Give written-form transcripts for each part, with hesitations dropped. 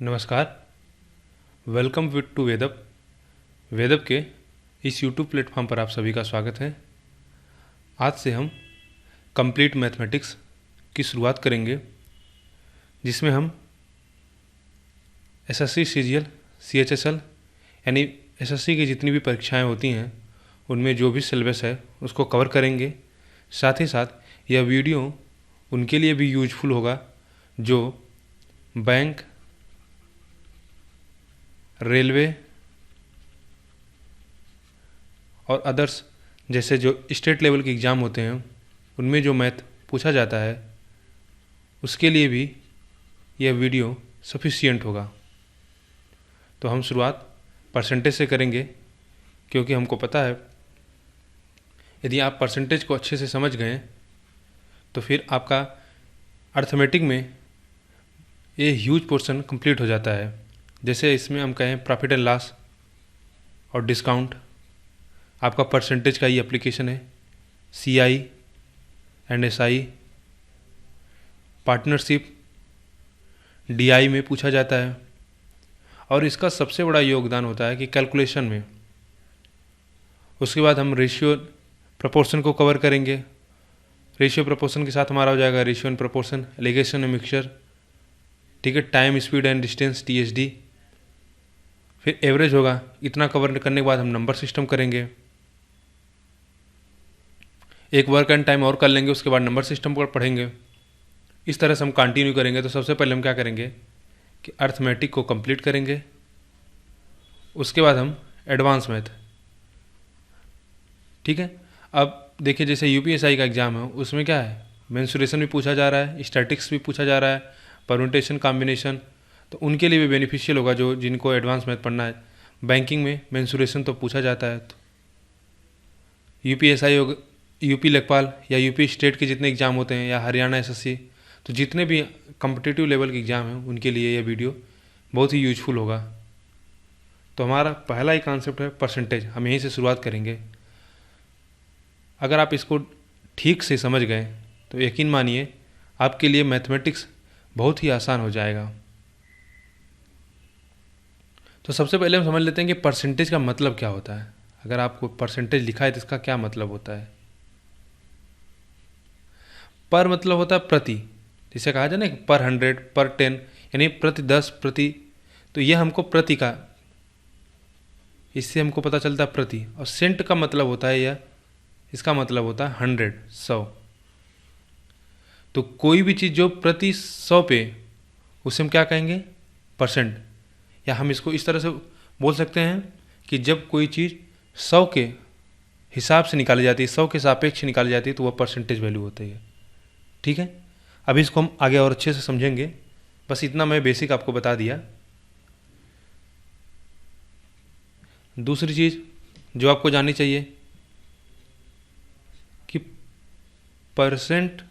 नमस्कार। Welcome with to Vedap. Vedap के इस यूट्यूब प्लेटफॉर्म पर आप सभी का स्वागत है। आज से हम कंप्लीट मैथमेटिक्स की शुरुआत करेंगे, जिसमें हम एसएससी सीजीएल सीएचएसएल यानी एसएससी की जितनी भी परीक्षाएं होती हैं उनमें जो भी सिलेबस है उसको कवर करेंगे। साथ ही साथ यह वीडियो उनके लिए भी यूजफुल होगा जो बैंक, रेलवे और अदर्स जैसे जो स्टेट लेवल के एग्ज़ाम होते हैं उनमें जो मैथ पूछा जाता है उसके लिए भी यह वीडियो सफिशिएंट होगा। तो हम शुरुआत परसेंटेज से करेंगे, क्योंकि हमको पता है यदि आप परसेंटेज को अच्छे से समझ गए तो फिर आपका अर्थमेटिक में ये ह्यूज पोर्शन कंप्लीट हो जाता है। जैसे इसमें हम कहें प्रॉफिट एंड लॉस और डिस्काउंट, आपका परसेंटेज का ही एप्लीकेशन है। CI and SI, partnership DI में पूछा जाता है। और इसका सबसे बड़ा योगदान होता है कि कैलकुलेशन में। उसके बाद हम रेशियो प्रपोर्शन को कवर करेंगे। रेशियो प्रपोर्शन के साथ हमारा हो जाएगा ratio and proportion, alligation and mixture, ठीक है, time, speed and distance TSD, फिर एवरेज होगा। इतना कवर करने के बाद हम नंबर सिस्टम करेंगे। एक वर्क एंड टाइम और कर लेंगे, उसके बाद नंबर सिस्टम पर पढ़ेंगे। इस तरह से हम कंटिन्यू करेंगे। तो सबसे पहले हम क्या करेंगे कि अर्थमेटिक को कंप्लीट करेंगे, उसके बाद हम एडवांस मैथ, ठीक है। अब देखिए, जैसे यूपीएसआई का एग्ज़ाम है उसमें क्या है, मेंसुरेशन भी पूछा जा रहा है, स्टैटिक्स भी पूछा जा रहा है, परम्यूटेशन, कॉम्बिनेशन, तो उनके लिए भी बेनिफिशियल होगा जो जिनको एडवांस मैथ पढ़ना है। बैंकिंग में मेंसुरेशन तो पूछा जाता है। तो यूपीएसआई होगा, यूपी लेखपाल या यूपी स्टेट के जितने एग्ज़ाम होते हैं, या हरियाणा एसएससी, तो जितने भी कॉम्पिटिटिव लेवल के एग्ज़ाम हैं उनके लिए यह वीडियो बहुत ही यूजफुल होगा। तो हमारा पहला ही कॉन्सेप्ट है परसेंटेज, हम यहीं से शुरुआत करेंगे। अगर आप इसको ठीक से समझ गए तो यकीन मानिए आपके लिए मैथमेटिक्स बहुत ही आसान हो जाएगा। तो सबसे पहले हम समझ लेते हैं कि परसेंटेज का मतलब क्या होता है। अगर आपको परसेंटेज लिखा है तो इसका क्या मतलब होता है। पर मतलब होता है प्रति, जिसे कहा जाए ना पर 100, पर 10, यानी प्रति 10, प्रति। तो यह हमको प्रति का, इससे हमको पता चलता है प्रति। और सेंट का मतलब होता है यह, इसका मतलब होता है 100, 100। तो कोई भी चीज़ जो प्रति 100 पे, उसे हम क्या कहेंगे, परसेंट। या हम इसको इस तरह से बोल सकते हैं कि जब कोई चीज़ 100 के हिसाब से निकाली जाती है, 100 के सापेक्ष निकाली जाती है, तो वह परसेंटेज वैल्यू होती है, ठीक है। अब इसको हम आगे और अच्छे से समझेंगे, बस इतना मैं बेसिक आपको बता दिया। दूसरी चीज़ जो आपको जाननी चाहिए कि परसेंट,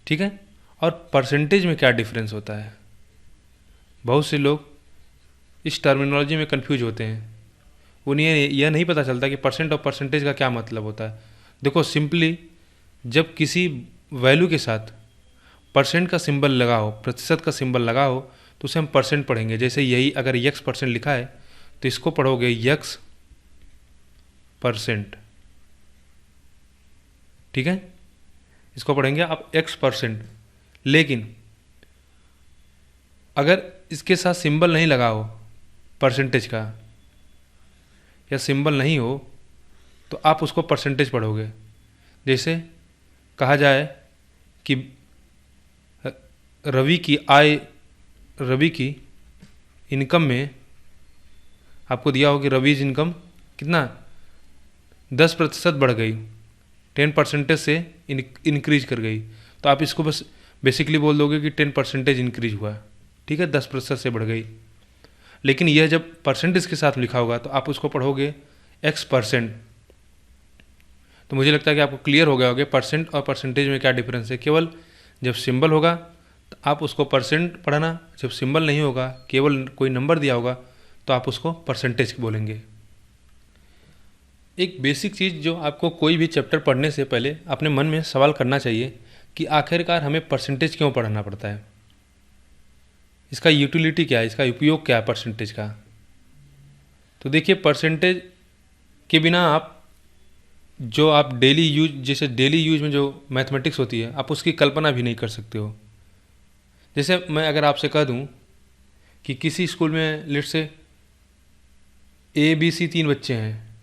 ठीक है, और परसेंटेज में क्या डिफरेंस होता है। बहुत से लोग इस टर्मिनोलॉजी में कंफ्यूज होते हैं, उन्हें यह नहीं पता चलता कि परसेंट और परसेंटेज का क्या मतलब होता है। देखो, सिंपली जब किसी वैल्यू के साथ परसेंट का सिंबल लगा हो, प्रतिशत का सिंबल लगा हो, तो उसे हम परसेंट पढ़ेंगे। जैसे यही अगर यक्स परसेंट लिखा है तो इसको पढ़ोगे यक्स परसेंट, ठीक है, इसको पढ़ेंगे आप एक्स परसेंट। लेकिन अगर इसके साथ सिंबल नहीं लगा हो परसेंटेज का, या सिंबल नहीं हो, तो आप उसको परसेंटेज पढ़ोगे। जैसे कहा जाए कि रवि की इनकम में आपको दिया हो कि रवीज इनकम कितना 10% बढ़ गई, 10% से इंक्रीज कर गई, तो आप इसको बस बेसिकली बोल दोगे कि 10% इंक्रीज हुआ, ठीक है, 10% से बढ़ गई। लेकिन यह जब परसेंटेज के साथ लिखा होगा तो आप उसको पढ़ोगे एक्स परसेंट। तो मुझे लगता है कि आपको क्लियर हो गया होगा परसेंट और परसेंटेज में क्या डिफरेंस है। केवल जब सिंबल होगा तो आप उसको परसेंट पढ़ना, जब सिंबल नहीं होगा, केवल कोई नंबर दिया होगा, तो आप उसको परसेंटेज बोलेंगे। एक बेसिक चीज़ जो आपको कोई भी चैप्टर पढ़ने से पहले अपने मन में सवाल करना चाहिए कि आखिरकार हमें परसेंटेज क्यों पढ़ना पड़ता है। इसका यूटिलिटी क्या है, इसका उपयोग क्या है परसेंटेज का। तो देखिए परसेंटेज के बिना आप जो आप डेली यूज, जैसे डेली यूज में जो मैथमेटिक्स होती है आप उसकी कल्पना भी नहीं कर सकते हो। जैसे मैं अगर आपसे कह दूं कि किसी स्कूल में लेट से ए बी सी 3 बच्चे हैं,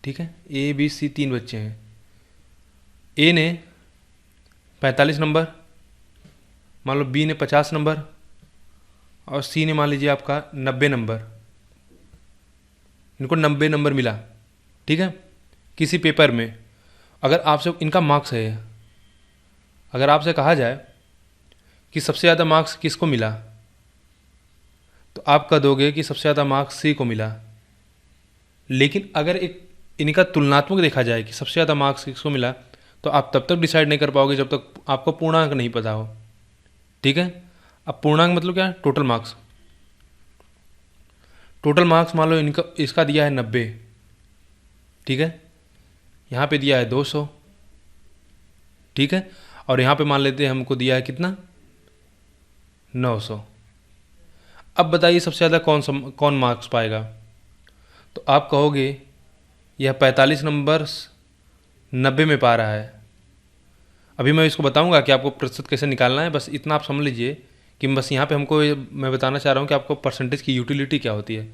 ठीक है, ए बी सी 3 बच्चे हैं, ए ने 45 नंबर, मान लो बी ने 50 नंबर और सी ने मान लीजिए आपका 90 नंबर, इनको 90 नंबर मिला, ठीक है, किसी पेपर में। अगर आपसे इनका मार्क्स है, अगर आपसे कहा जाए कि सबसे ज़्यादा मार्क्स किसको मिला, तो आप कह दोगे कि सबसे ज़्यादा मार्क्स सी को मिला। लेकिन अगर एक इनका तुलनात्मक देखा जाए कि सबसे ज़्यादा मार्क्स किसको मिला, तो आप तब तक डिसाइड नहीं कर पाओगे जब तक आपको पूर्णांक नहीं पता हो, ठीक है। अब पूर्णांक मतलब क्या है, टोटल मार्क्स। टोटल मार्क्स मान लो इनका, इसका दिया है 90, ठीक है, यहाँ पे दिया है 200, ठीक है, और यहाँ पे मान लेते हैं हमको दिया है कितना, 900। अब बताइए सबसे ज़्यादा कौन मार्क्स पाएगा। तो आप कहोगे यह 45 नंबर 90 में पा रहा है। अभी मैं इसको बताऊंगा कि आपको प्रतिशत कैसे निकालना है, बस इतना आप समझ लीजिए कि बस यहाँ पे हमको मैं बताना चाह रहा हूँ कि आपको परसेंटेज की यूटिलिटी क्या होती है।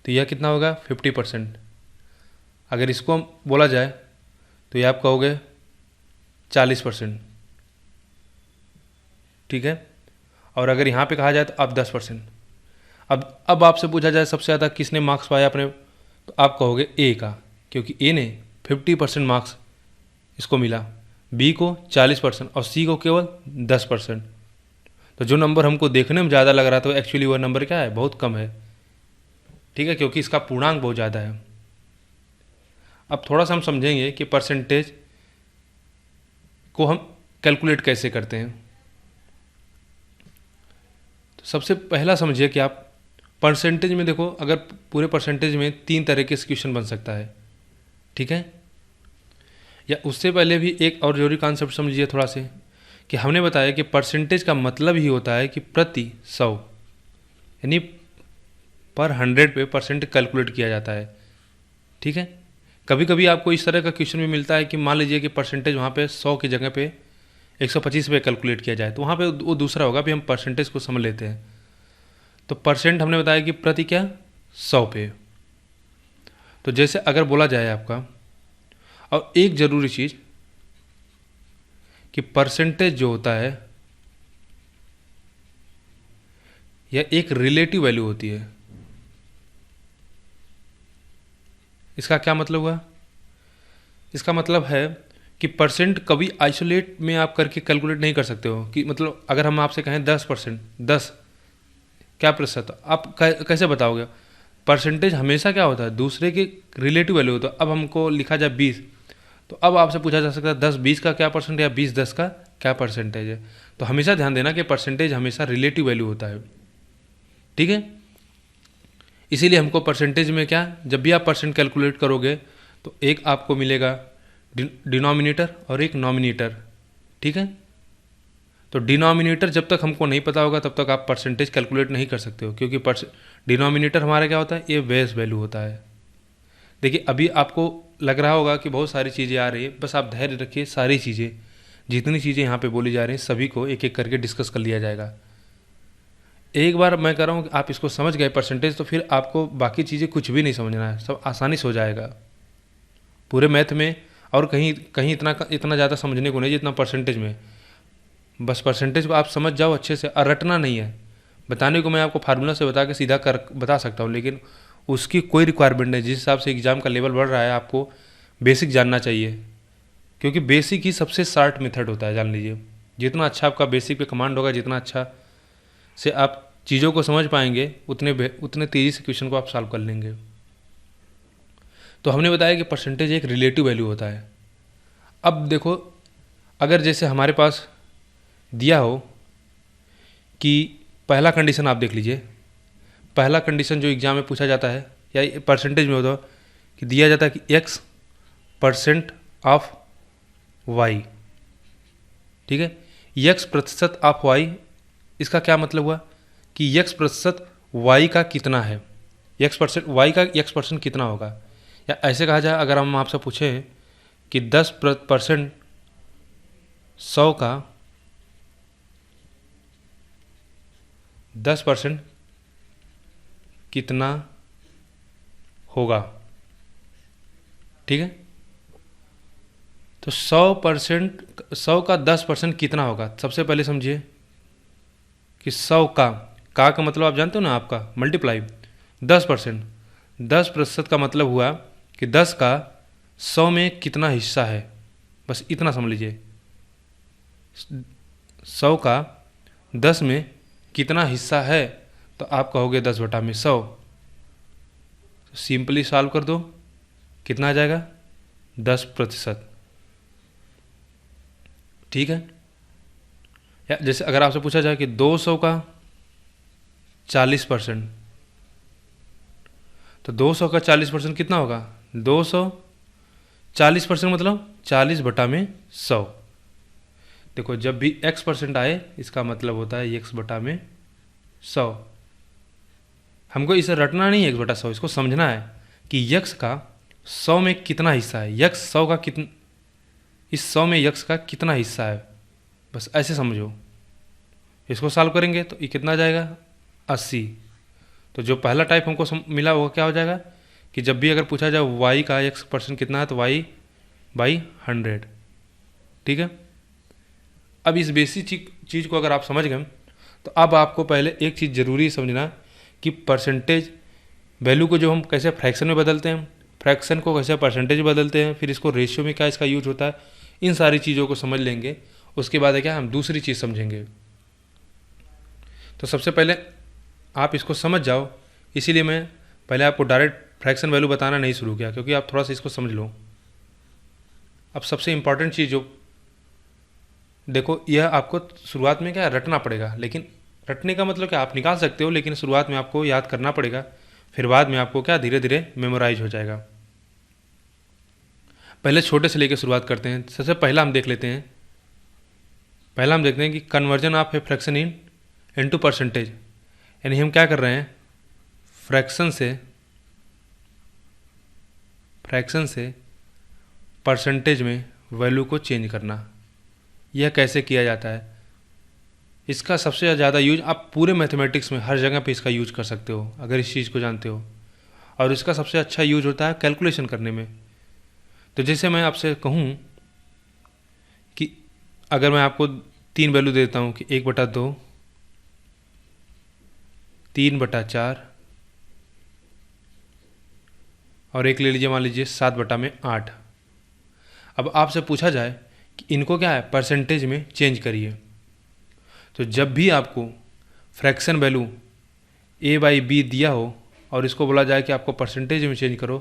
तो यह कितना होगा, 50%। अगर इसको बोला जाए तो ये आप कहोगे 40%, ठीक है, और अगर यहाँ पे कहा जाए तो आप 10%। अब आपसे पूछा जाए सबसे ज़्यादा किसने मार्क्स पाया अपने, तो आप कहोगे ए का, क्योंकि ए ने 50% मार्क्स इसको मिला, बी को 40% और सी को केवल 10%। तो जो नंबर हमको देखने में ज़्यादा लग रहा था एक्चुअली वह नंबर क्या है, बहुत कम है, ठीक है, क्योंकि इसका पूर्णांक बहुत ज़्यादा है। अब थोड़ा सा हम समझेंगे कि परसेंटेज को हम कैलकुलेट कैसे करते हैं। तो सबसे पहला समझिए कि आप परसेंटेज में देखो, अगर पूरे परसेंटेज में 3 तरह के क्वेश्चन बन सकता है, ठीक है। या उससे पहले भी एक और जरूरी कॉन्सेप्ट समझिए थोड़ा से, कि हमने बताया कि परसेंटेज का मतलब ही होता है कि प्रति 100, यानी पर 100 पे परसेंट कैलकुलेट किया जाता है, ठीक है। कभी कभी आपको इस तरह का क्वेश्चन भी मिलता है कि मान लीजिए कि परसेंटेज वहाँ पे 100 की जगह पे 125 पे कैलकुलेट किया जाए, तो वहाँ पे वो दूसरा होगा, भी हम परसेंटेज को समझ लेते हैं। तो परसेंट हमने बताया कि प्रति क्या, 100 पे। तो जैसे अगर बोला जाए आपका, और एक ज़रूरी चीज़ कि परसेंटेज जो होता है यह एक रिलेटिव वैल्यू होती है। इसका क्या मतलब हुआ, इसका मतलब है कि परसेंट कभी आइसोलेट में आप करके कैलकुलेट नहीं कर सकते हो, कि मतलब अगर हम आपसे कहें 10%, 10 क्या प्रतिशत, आप कैसे बताओगे। परसेंटेज हमेशा क्या होता है, दूसरे के रिलेटिव वैल्यू होता है। अब हमको लिखा जाए 20, तो अब आपसे पूछा जा सकता है 10-20 का क्या परसेंट है, या 20-10 का क्या परसेंटेज है। तो हमेशा ध्यान देना कि परसेंटेज हमेशा रिलेटिव वैल्यू होता है, ठीक है। इसीलिए हमको परसेंटेज में क्या, जब भी आप परसेंट कैलकुलेट करोगे तो एक आपको मिलेगा डिनोमिनेटर और एक नॉमिनेटर, ठीक है। तो डिनोमिनेटर जब तक हमको नहीं पता होगा तब तक आप परसेंटेज कैलकुलेट नहीं कर सकते हो, क्योंकि डिनोमिनेटर हमारा क्या होता है, ये बेस वैल्यू होता है। देखिए अभी आपको लग रहा होगा कि बहुत सारी चीज़ें आ रही है, बस आप धैर्य रखिए, सारी चीज़ें जितनी चीज़ें यहाँ पे बोली जा रही हैं सभी को एक एक करके डिस्कस कर लिया जाएगा। एक बार मैं कह रहा हूँ कि आप इसको समझ गए परसेंटेज, तो फिर आपको बाकी चीज़ें कुछ भी नहीं समझना है, सब आसानी से हो जाएगा पूरे मैथ में। और कहीं कहीं इतना ज़्यादा समझने को नहीं जितना परसेंटेज में। बस परसेंटेज को आप समझ जाओ अच्छे से, और रटना नहीं है। बताने को मैं आपको फार्मूला से बता के सीधा कर बता सकता हूँ, लेकिन उसकी कोई रिक्वायरमेंट नहीं। जिस हिसाब से एग्ज़ाम का लेवल बढ़ रहा है आपको बेसिक जानना चाहिए, क्योंकि बेसिक ही सबसे शार्ट मेथड होता है, जान लीजिए। जितना अच्छा आपका बेसिक पे कमांड होगा, जितना अच्छा से आप चीज़ों को समझ पाएंगे, उतने तेज़ी से क्वेश्चन को आप सॉल्व कर लेंगे। तो हमने बताया कि परसेंटेज एक रिलेटिव वैल्यू होता है। अब देखो, अगर जैसे हमारे पास दिया हो कि पहला कंडीशन आप देख लीजिए, पहला कंडीशन जो एग्ज़ाम में पूछा जाता है या परसेंटेज में होता है कि दिया जाता है कि x% ऑफ y, ठीक है, x% ऑफ y। इसका क्या मतलब हुआ, कि x प्रतिशत y का कितना है, x परसेंट y का x परसेंट कितना होगा। या ऐसे कहा जाए, अगर हम आपसे पूछें कि 10% 100 का 10% कितना होगा, ठीक है। तो 100 का 10% कितना होगा। सबसे पहले समझिए कि 100 का मतलब आप जानते हो ना, आपका मल्टीप्लाई 10%। 10% का मतलब हुआ कि 10 का 100 में कितना हिस्सा है, बस इतना समझ लीजिए। 100 का 10 में कितना हिस्सा है, तो आप कहोगे 10/100। सिंपली सॉल्व कर दो, कितना आ जाएगा 10%, ठीक है। या जैसे अगर आपसे पूछा जाए कि 200 का 40%, तो 200 का 40% कितना होगा 200। 40% मतलब 40/100। देखो, जब भी x% आए इसका मतलब होता है x/100। हमको इसे रटना नहीं है x/100, इसको समझना है कि x का 100 में कितना हिस्सा है, x 100 का कितना, इस 100 में x का कितना हिस्सा है, बस ऐसे समझो। इसको सॉल्व करेंगे तो ये कितना आ जाएगा 80। तो जो पहला टाइप हमको मिला वो क्या हो जाएगा कि जब भी अगर पूछा जाए y का x% कितना है, तो y/100, ठीक है। अब इस बेसिक चीज़ को अगर आप समझ गए, तो अब आपको पहले एक चीज़ ज़रूरी समझना कि परसेंटेज वैल्यू को जो हम कैसे फ्रैक्शन में बदलते हैं, फ्रैक्शन को कैसे परसेंटेज में बदलते हैं, फिर इसको रेशियो में क्या इसका यूज होता है, इन सारी चीज़ों को समझ लेंगे। उसके बाद है क्या, हम दूसरी चीज़ समझेंगे। तो सबसे पहले आप इसको समझ जाओ, इसीलिए मैं पहले आपको डायरेक्ट फ्रैक्शन वैल्यू बताना नहीं शुरू किया, क्योंकि आप थोड़ा सा इसको समझ लो। अब सबसे इम्पॉर्टेंट चीज़ जो देखो, यह आपको शुरुआत में क्या रटना पड़ेगा, लेकिन रटने का मतलब क्या, आप निकाल सकते हो, लेकिन शुरुआत में आपको याद करना पड़ेगा, फिर बाद में आपको क्या धीरे धीरे मेमोराइज हो जाएगा। पहले छोटे से लेकर शुरुआत करते हैं। सबसे पहला हम देखते हैं कि conversion of a fraction into percentage. यानी हम क्या कर रहे हैं, फ्रैक्शन से परसेंटेज में वैल्यू को चेंज करना। यह कैसे किया जाता है, इसका सबसे ज़्यादा यूज आप पूरे मैथमेटिक्स में हर जगह पे इसका यूज कर सकते हो, अगर इस चीज़ को जानते हो। और इसका सबसे अच्छा यूज होता है कैलकुलेशन करने में। तो जैसे मैं आपसे कहूँ कि अगर मैं आपको 3 वैल्यू देता हूँ कि 1/2, 3/4 और एक ले लीजिए, मान लीजिए 7/8। अब आपसे पूछा जाए कि इनको क्या है परसेंटेज में चेंज करिए, तो जब भी आपको फ्रैक्शन वैल्यू a/b दिया हो और इसको बोला जाए कि आपको परसेंटेज में चेंज करो,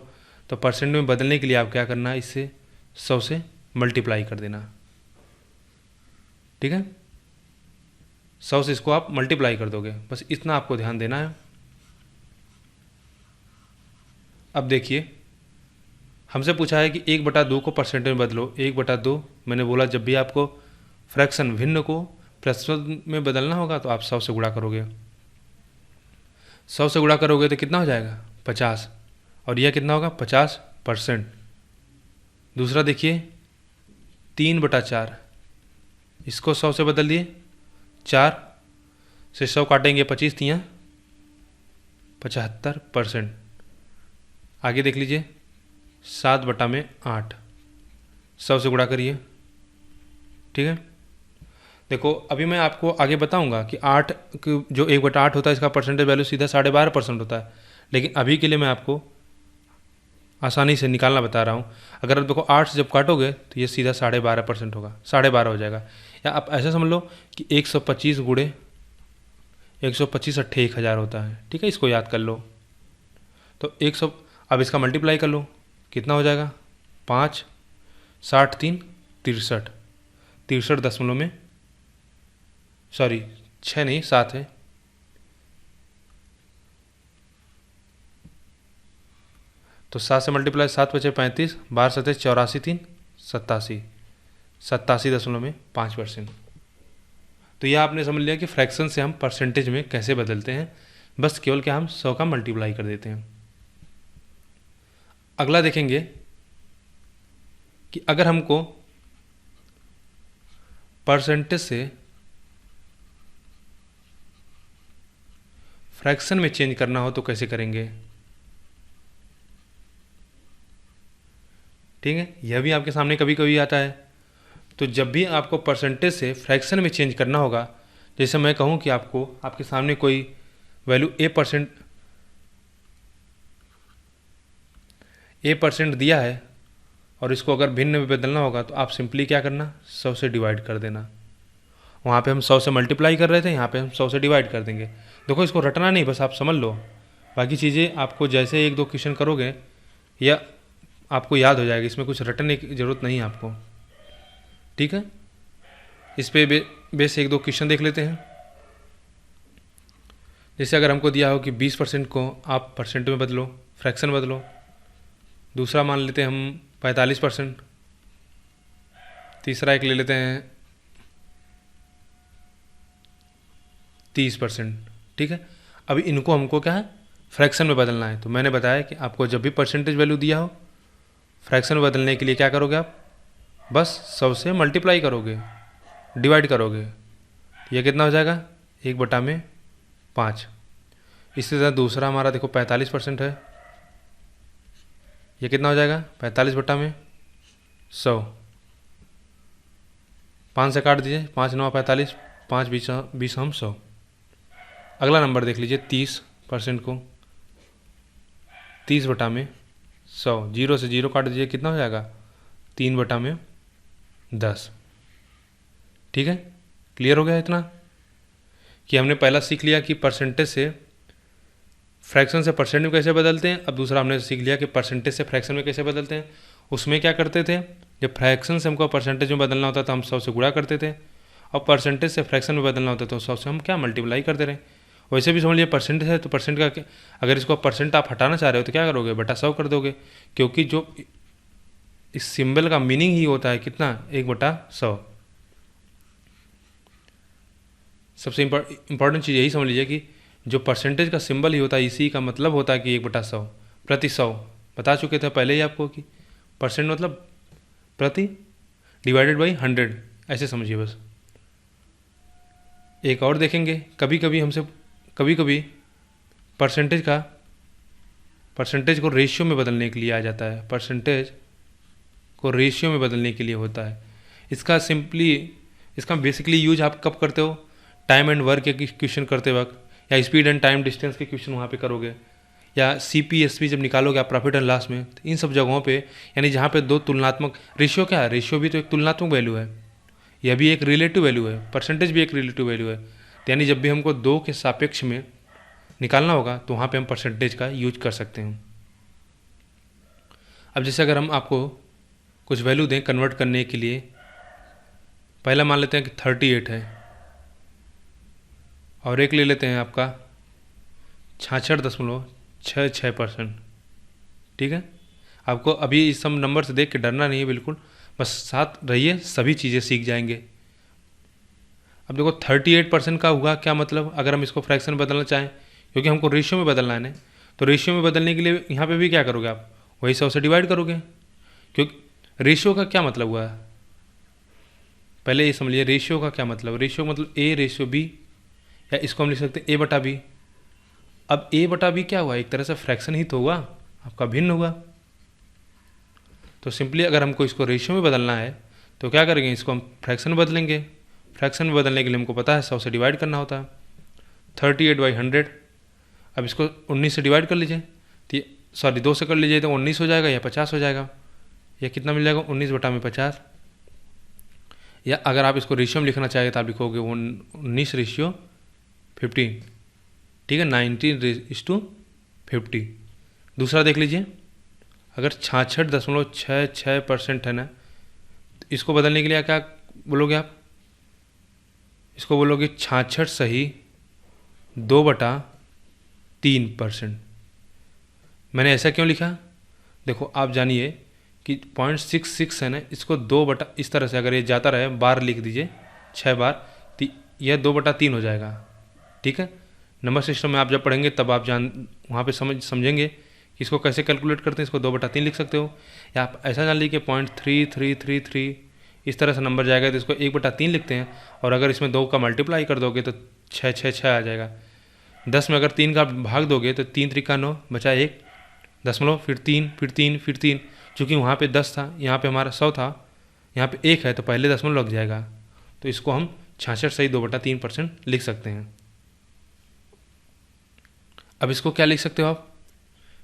तो परसेंट में बदलने के लिए आप क्या करना है, इससे 100 से मल्टीप्लाई कर देना, ठीक है। 100 से इसको आप मल्टीप्लाई कर दोगे, बस इतना आपको ध्यान देना है। अब देखिए, हमसे पूछा है कि 1/2 को परसेंटेज में बदलो। 1/2 मैंने बोला, जब भी आपको फ्रैक्शन भिन्न को प्रतिशत में बदलना होगा तो आप 100 से गुणा करोगे। 100 से गुणा करोगे तो कितना हो जाएगा 50, और यह कितना होगा 50%। दूसरा देखिए 3/4, इसको 100 से बदल दिए, 4 से 100 काटेंगे 25 तियाँ 75%। आगे देख लीजिए 7/8, 100 से गुणा करिए, ठीक है। देखो, अभी मैं आपको आगे बताऊंगा कि 8 जो 1/8 होता है, इसका परसेंटेज वैल्यू सीधा 12.5% होता है, लेकिन अभी के लिए मैं आपको आसानी से निकालना बता रहा हूँ। अगर आप देखो 8 से जब काटोगे तो ये सीधा 12.5% होगा, 12.5 हो जाएगा। या आप ऐसा समझ लो कि 125 गुणे 125 अट्ठे 1000 होता है, ठीक है। इसको याद कर लो। तो 100, अब इसका मल्टीप्लाई कर लो, कितना हो जाएगा 5, 60 3 63, 63 दशमलव में, सॉरी 6 नहीं 7 है, तो 7 से मल्टीप्लाई 7 बचे 35, 12 7 84 3 87, 87.5%। तो यह आपने समझ लिया कि फ्रैक्शन से हम परसेंटेज में कैसे बदलते हैं, बस केवल क्या हम 100 का मल्टीप्लाई कर देते हैं। अगला देखेंगे कि अगर हमको परसेंटेज से फ्रैक्शन में चेंज करना हो तो कैसे करेंगे। ठीक है, यह भी आपके सामने कभी कभी आता है। तो जब भी आपको परसेंटेज से फ्रैक्शन में चेंज करना होगा, जैसे मैं कहूँ कि आपको आपके सामने कोई वैल्यू ए परसेंट दिया है और इसको अगर भिन्न में बदलना होगा तो आप सिंपली क्या करना, 100 से डिवाइड कर देना। वहाँ पे हम 100 से मल्टीप्लाई कर रहे थे, यहाँ पे हम 100 से डिवाइड कर देंगे। देखो इसको रटना नहीं, बस आप समझ लो, बाकी चीज़ें आपको जैसे 1-2 क्वेश्चन करोगे या आपको याद हो जाएगा, इसमें कुछ रटने की ज़रूरत नहीं है आपको। ठीक है, इस पे बेस 1-2 क्वेश्चन देख लेते हैं। जैसे अगर हमको दिया हो कि 20% को आप परसेंट में बदलो, फ्रैक्शन बदलो। दूसरा मान लेते हैं हम 45%। तीसरा एक ले लेते हैं 30%। ठीक है, अभी इनको हमको क्या है, फ्रैक्शन में बदलना है। तो मैंने बताया कि आपको जब भी परसेंटेज वैल्यू दिया हो, फ्रैक्शन में बदलने के लिए क्या करोगे आप, बस 100 से मल्टीप्लाई करोगे, डिवाइड करोगे। ये कितना हो जाएगा, 1/5। इसी तरह दूसरा हमारा देखो 45% है, ये कितना हो जाएगा, 45/100। 5 से काट दीजिए, 5 9 45, 5 20 हम 100। अगला नंबर देख लीजिए 30% को, 30/100। 0 से 0 काट दीजिए, कितना हो जाएगा, 3/10। ठीक है, क्लियर हो गया इतना कि हमने पहला सीख लिया कि परसेंटेज से फ्रैक्शन से परसेंट में कैसे बदलते हैं। अब दूसरा हमने सीख लिया कि परसेंटेज से फ्रैक्शन में कैसे बदलते हैं। उसमें क्या करते थे, जब फ्रैक्शन से हमको परसेंटेज में बदलना होता था हम 100 से गुणा करते थे, और परसेंटेज से फ्रैक्शन में बदलना होता था तो 100 से हम क्या मल्टीप्लाई करते रहे। वैसे भी समझ लीजिए परसेंटेज है तो परसेंट का अगर इसको परसेंट आप हटाना चाह रहे हो तो क्या करोगे, बटा 100 कर दोगे, क्योंकि जो इस सिंबल का मीनिंग ही होता है कितना, 1/100। सबसे इंपॉर्टेंट चीज़ यही समझ लीजिए कि जो परसेंटेज का सिंबल ही होता है, इसी का मतलब होता है कि 1/100 प्रति 100। बता चुके थे पहले ही आपको कि परसेंट मतलब प्रति डिवाइडेड बाई 100, ऐसे समझिए बस। एक और देखेंगे, कभी कभी परसेंटेज को रेशियो में बदलने के लिए आ जाता है, परसेंटेज को रेशियो में बदलने के लिए होता है। इसका बेसिकली यूज आप कब करते हो, टाइम एंड वर्क के क्वेश्चन करते वक्त, या स्पीड एंड टाइम डिस्टेंस के क्वेश्चन वहाँ पे करोगे, या CPSP जब निकालोगे आप प्रॉफिट एंड लॉस में, तो इन सब जगहों पे, यानी जहाँ पे दो तुलनात्मक, रेशियो क्या है, रेशियो भी तो एक तुलनात्मक वैल्यू है, यह भी एक रिलेटिव वैल्यू है, परसेंटेज भी एक रिलेटिव वैल्यू है। तो यानी जब भी हमको दो के सापेक्ष में निकालना होगा तो वहाँ पे हम परसेंटेज का यूज कर सकते हैं। अब जैसे अगर हम आपको कुछ वैल्यू दें कन्वर्ट करने के लिए, पहला मान लेते हैं कि 38 है, और एक ले लेते हैं आपका 66.66%। ठीक है, आपको अभी इस सब नंबर से देख के डरना नहीं है बिल्कुल, बस साथ रहिए, सभी चीज़ें सीख जाएंगे। अब देखो 38% का हुआ क्या मतलब, अगर हम इसको फ्रैक्शन में बदलना चाहें, क्योंकि हमको रेशियो में बदलना है ना, तो रेशियो में बदलने के लिए यहाँ पे भी क्या करोगे आप, वही 100 से डिवाइड करोगे, क्योंकि रेशियो का क्या मतलब हुआ है, पहले ये समझिए रेशियो का क्या मतलब। रेशियो मतलब A/B, या इसको हम लिख सकते हैं A/B। अब A/B क्या हुआ, एक तरह से फ्रैक्शन ही तो हुआ, आपका भिन्न हुआ। तो सिंपली अगर हमको इसको रेशियो में बदलना है तो क्या करेंगे, इसको हम फ्रैक्शन में बदलेंगे। फ्रैक्शन में बदलने के लिए हमको पता है 100 से डिवाइड करना होता है, 38/100। अब इसको 19 से डिवाइड कर लीजिए, तो सॉरी 2 से कर लीजिए तो 19 हो जाएगा या 50 हो जाएगा, या कितना मिल जाएगा, 19/50। या अगर आप इसको रेशियो में लिखना चाहिए तो आप लिखोगे 19:15। ठीक है, 19:50। दूसरा देख लीजिए, अगर 66.66% है ना, तो इसको बदलने के लिए क्या बोलोगे आप, इसको बोलोगे 66 सही 2/3%। मैंने ऐसा क्यों लिखा, देखो आप जानिए कि 0.66 है ना, इसको 2 इस तरह से अगर ये जाता रहे, बार लिख दीजिए 6 बार, तो यह 2/3 हो जाएगा। ठीक है, नंबर सिस्टम में आप जब पढ़ेंगे तब आप वहाँ पे समझेंगे कि इसको कैसे कैलकुलेट करते हैं। इसको 2/3 लिख सकते हो, या आप ऐसा जान लीजिए कि 0.3333 इस तरह से नंबर जाएगा तो इसको 1/3 लिखते हैं। और अगर इसमें 2 का मल्टीप्लाई कर दोगे तो 6 आ जाएगा। 10 में अगर 3 का भाग दोगे तो 3 3 9 बचा 1 दशमलव, फिर 3 फिर 3 फिर 3। चूँकि वहाँ पे 10 था, यहाँ पे हमारा 100 था, यहाँ पे 1 है तो पहले दशमलव लग जाएगा। तो इसको हम 66.2/3% लिख सकते हैं। अब इसको क्या लिख सकते हो आप,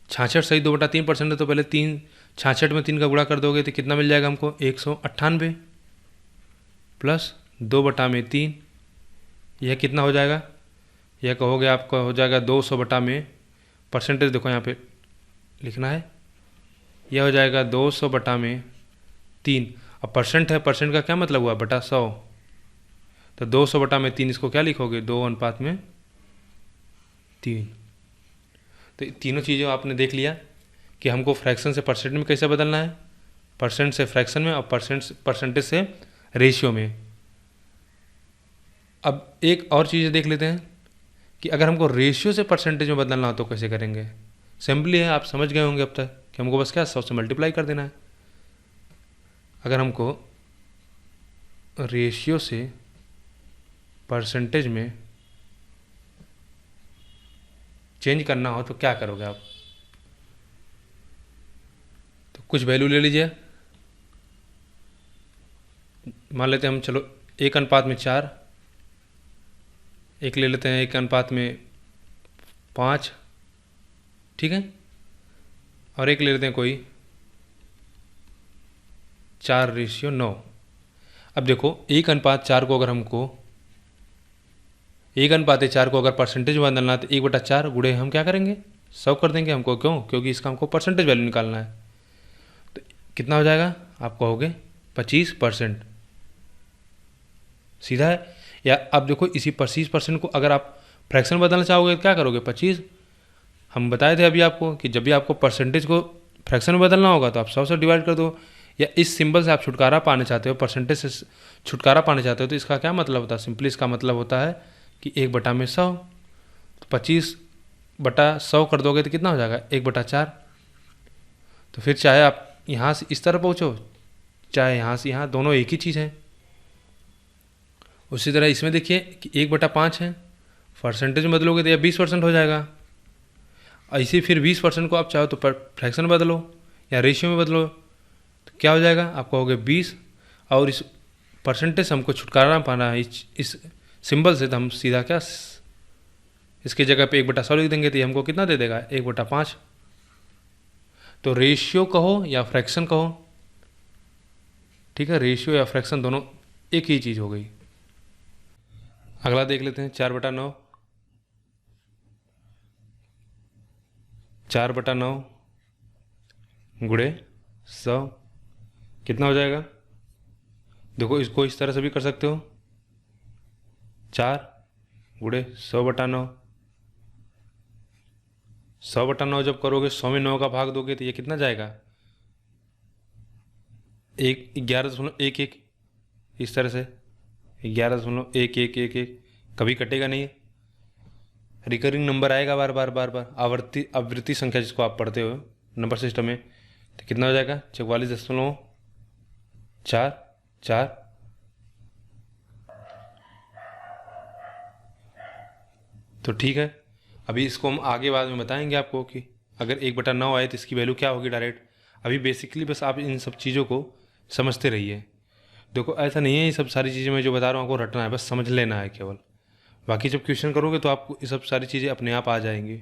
66.2/3% है तो पहले 66 में 3 का गुणा कर दोगे तो कितना मिल जाएगा हमको, 198 प्लस 2/3। यह कितना हो जाएगा, यह कहोगे आपका हो जाएगा 200 परसेंटेज देखो यहाँ पे लिखना है, यह हो जाएगा 200/3। अब परसेंट है, परसेंट का क्या मतलब हुआ, बटा 100। तो 200/3 इसको क्या लिखोगे, 2:3। तो तीनों चीज़ों आपने देख लिया कि हमको फ्रैक्शन से परसेंट में कैसे बदलना है, परसेंट से फ्रैक्शन में, और परसेंटेज से रेशियो में। अब एक और चीज़ देख लेते हैं कि अगर हमको रेशियो से परसेंटेज में बदलना हो तो कैसे करेंगे। सिंपली है, आप समझ गए होंगे अब तक कि हमको बस क्या 100 से मल्टीप्लाई कर देना है। अगर हमको रेशियो से परसेंटेज में चेंज करना हो तो क्या करोगे आप, तो कुछ वैल्यू ले लीजिए। मान लेते हैं हम, चलो 1:4, एक ले लेते हैं 1:5, ठीक है, और एक ले लेते हैं कोई 4:9। अब देखो 1:4 को अगर हमको 1:4 को अगर परसेंटेज में बदलना है तो 1/4 गुणे हम क्या करेंगे, 100 कर देंगे हमको, क्यों, क्योंकि इसका हमको परसेंटेज वैल्यू निकालना है। तो कितना हो जाएगा, आप कहोगे 25%, सीधा है। या अब देखो इसी 25% को अगर आप फ्रैक्शन बदलना चाहोगे तो क्या करोगे, 25। हम बताए थे अभी आपको कि जब भी आपको परसेंटेज को फ्रैक्शन में बदलना होगा तो आप 100 से डिवाइड कर दो। या इस सिंबल से आप छुटकारा पाने चाहते हो, परसेंटेज से छुटकारा पाने चाहते हो, तो इसका क्या मतलब होता है, सिंपली इसका मतलब होता है कि 1/100। तो 25/100 कर दोगे तो कितना हो जाएगा, 1/4। तो फिर चाहे आप यहाँ से इस तरह पहुँचो, चाहे यहाँ से यहाँ, दोनों एक ही चीज़ है। उसी तरह इसमें देखिए कि 1/5 है, परसेंटेज में बदलोगे तो यह 20% हो जाएगा। ऐसे फिर 20% को आप चाहो तो फ्रैक्शन बदलो या रेशियो में बदलो, तो क्या हो जाएगा, आप कहोगे 20। और इस परसेंटेज हमको छुटकारा पाना है इस सिंबल से, तो हम सीधा क्या इसकी जगह पे 1/100 लिख देंगे, तो ये हमको कितना दे देगा, 1/5। तो रेशियो कहो या फ्रैक्शन कहो, ठीक है, रेशियो या फ्रैक्शन दोनों एक ही चीज़ हो गई। अगला देख लेते हैं 4/9। 4/9 गुणे 100 कितना हो जाएगा, देखो इसको इस तरह से भी कर सकते हो, 4 गुणे 100/9। 100/9 जब करोगे 100 में 9 का भाग दोगे तो ये कितना जाएगा, 11.11, इस तरह से 11.1111, कभी कटेगा नहीं, रिकरिंग नंबर आएगा बार बार बार बार, आवृत्ति संख्या जिसको आप पढ़ते हो नंबर सिस्टम में। तो कितना हो जाएगा, 44.44। तो ठीक है, अभी इसको हम आगे बाद में बताएंगे आपको कि अगर 1/9 आए तो इसकी वैल्यू क्या होगी डायरेक्ट। अभी बेसिकली बस आप इन सब चीज़ों को समझते रहिए। देखो ऐसा नहीं है, ये सब सारी चीज़ें मैं जो बता रहा हूँ आपको रटना है, बस समझ लेना है केवल। बाकी जब क्वेश्चन करोगे तो आपको ये सब सारी चीज़ें अपने आप आ जाएंगी,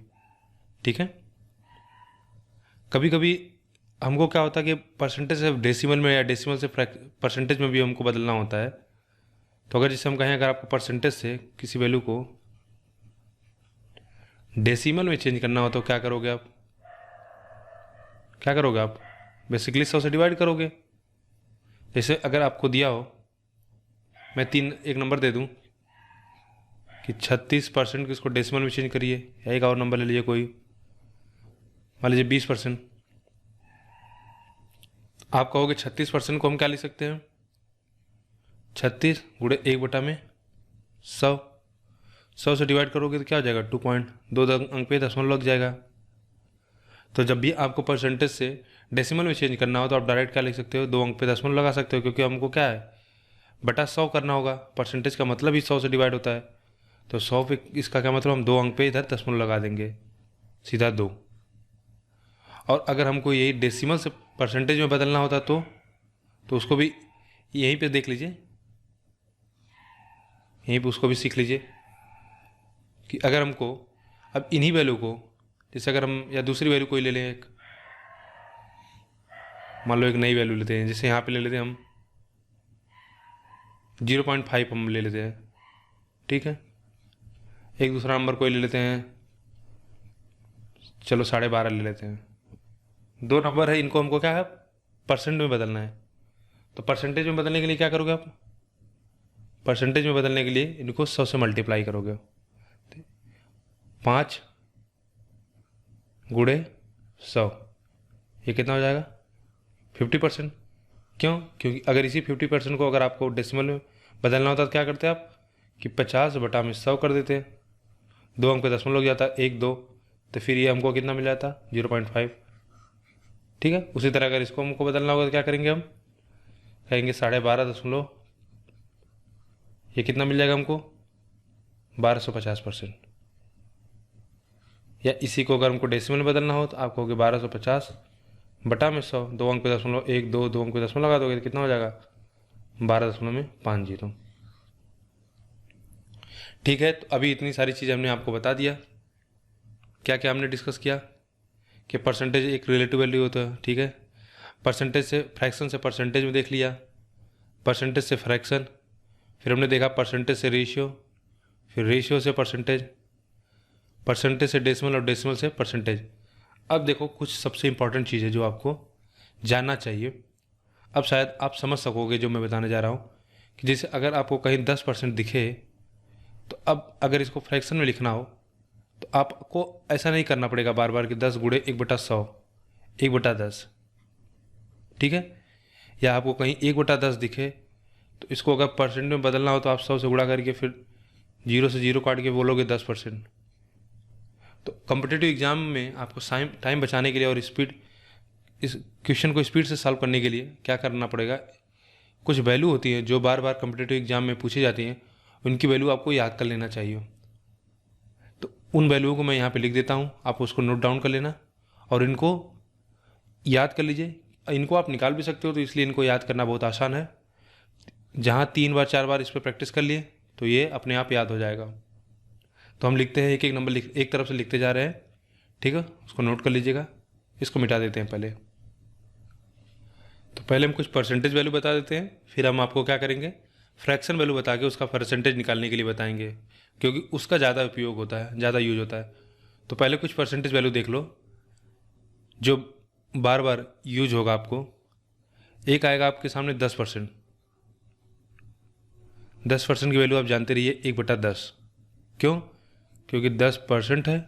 ठीक है। कभी कभी हमको क्या होता है कि परसेंटेज से डेसिमल में या डेसिमल से परसेंटेज में भी हमको बदलना होता है। तो अगर जैसे हम कहें अगर आपको परसेंटेज से किसी वैल्यू को डेसिमल में चेंज करना हो तो क्या करोगे आप, क्या करोगे आप, बेसिकली 100 से डिवाइड करोगे। जैसे अगर आपको दिया हो, मैं एक नंबर दे दूं कि 36% किसको डेसिमल में चेंज करिए, या एक और नंबर ले लीजिए कोई, मान लीजिए 20%। आप कहोगे 36% को हम क्या लिख सकते हैं, 36 गुणे 1/100। 100, 100 से डिवाइड करोगे तो क्या हो जाएगा 2 अंक पे दशमलव लग जाएगा। तो जब भी आपको परसेंटेज से डेसिमल में चेंज करना हो तो आप डायरेक्ट क्या लिख सकते हो, 2 अंक पे दशमलव लगा सकते हो, क्योंकि हमको क्या है बटा 100 करना होगा। परसेंटेज का मतलब ही 100 से डिवाइड होता है, तो 100 पे इसका क्या मतलब, हम 2 अंक पे इधर दशमलव लगा देंगे, सीधा 2। और अगर हमको यही डेसिमल से परसेंटेज में बदलना होता तो उसको भी यहीं पे देख लीजिए, यहीं पे उसको भी सीख लीजिए कि अगर हमको अब इन्हीं वैल्यू को, जैसे अगर हम या दूसरी वैल्यू कोई ले लें, एक मान लो एक नई वैल्यू लेते हैं, जैसे यहाँ पे ले लेते हैं हम 0.5 हम ले लेते हैं, ठीक है। एक दूसरा नंबर कोई ले लेते हैं, चलो 12.5 ले लेते हैं। 2 नंबर है, इनको हमको क्या है परसेंट में बदलना है। तो परसेंटेज में बदलने के लिए क्या करोगे आप, परसेंटेज में बदलने के लिए इनको 100 से मल्टीप्लाई करोगे। 5 गुणे 100, ये कितना हो जाएगा 50%। क्यों, क्योंकि अगर इसी 50% को अगर आपको डेसिमल में बदलना होता तो क्या करते आप कि 50 बटा में 100 कर देते, 2 अंक पे दशमलव लग जाता 1 2, तो फिर ये हमको कितना मिल जाता 0.5, ठीक है। उसी तरह अगर इसको हमको बदलना होगा तो क्या करेंगे, हम कहेंगे 12.5 ये कितना मिल जाएगा हमको 1250%। या इसी को अगर हमको डेसिमल में बदलना हो तो आप कहोगे 1250 बटा में 100, 2 अंक पे दशमलव 1 2, 2 अंक पे दशमलव लगा दोगे तो कितना हो जाएगा 12.50। ठीक है, तो अभी इतनी सारी चीज़ हमने आपको बता दिया। क्या क्या हमने डिस्कस किया कि परसेंटेज एक रिलेटिव वैल्यू होता है, ठीक है। परसेंटेज से फ्रैक्शन से परसेंटेज में देख लिया, परसेंटेज से फ्रैक्शन, फिर हमने देखा परसेंटेज से रेशियो, फिर रेशियो से परसेंटेज, परसेंटेज से डेसिमल और डेसिमल से परसेंटेज। अब देखो कुछ सबसे इंपॉर्टेंट चीज़ है जो आपको जानना चाहिए। अब शायद आप समझ सकोगे जो मैं बताने जा रहा हूँ कि जैसे अगर आपको कहीं 10% दिखे तो अब अगर इसको फ्रैक्शन में लिखना हो तो आपको ऐसा नहीं करना पड़ेगा बार बार कि 10 गुणे 1/100, 1/10, ठीक है। या आपको कहीं 1/10 दिखे तो इसको अगर परसेंट में बदलना हो तो आप 100 से गुणा करके फिर 0 से 0 काट के बोलोगे 10%। तो कॉम्पिटिटिव एग्जाम में आपको टाइम बचाने के लिए और स्पीड, इस क्वेश्चन को स्पीड से सॉल्व करने के लिए क्या करना पड़ेगा, कुछ वैल्यू होती है जो बार बार कॉम्पिटिटिव एग्जाम में पूछी जाती हैं, उनकी वैल्यू आपको याद कर लेना चाहिए। तो उन वैल्यूओं को मैं यहाँ पे लिख देता हूँ, आप उसको नोट डाउन कर लेना और इनको याद कर लीजिए। इनको आप निकाल भी सकते हो, तो इसलिए इनको याद करना बहुत आसान है। जहाँ 3 बार 4 बार इस पर प्रैक्टिस कर लिए तो ये अपने आप याद हो जाएगा। तो हम लिखते हैं, एक एक नंबर एक तरफ से लिखते जा रहे हैं, ठीक है। उसको नोट कर लीजिएगा, इसको मिटा देते हैं पहले। तो पहले हम कुछ परसेंटेज वैल्यू बता देते हैं, फिर हम आपको क्या करेंगे फ्रैक्शन वैल्यू बता के उसका परसेंटेज निकालने के लिए बताएंगे, क्योंकि उसका ज़्यादा उपयोग होता है, ज़्यादा यूज होता है। तो पहले कुछ परसेंटेज वैल्यू देख लो जो बार बार यूज होगा आपको। एक आएगा आपके सामने 10%। 10% की वैल्यू आप जानते रहिए 1/10। क्यों, क्योंकि 10% है,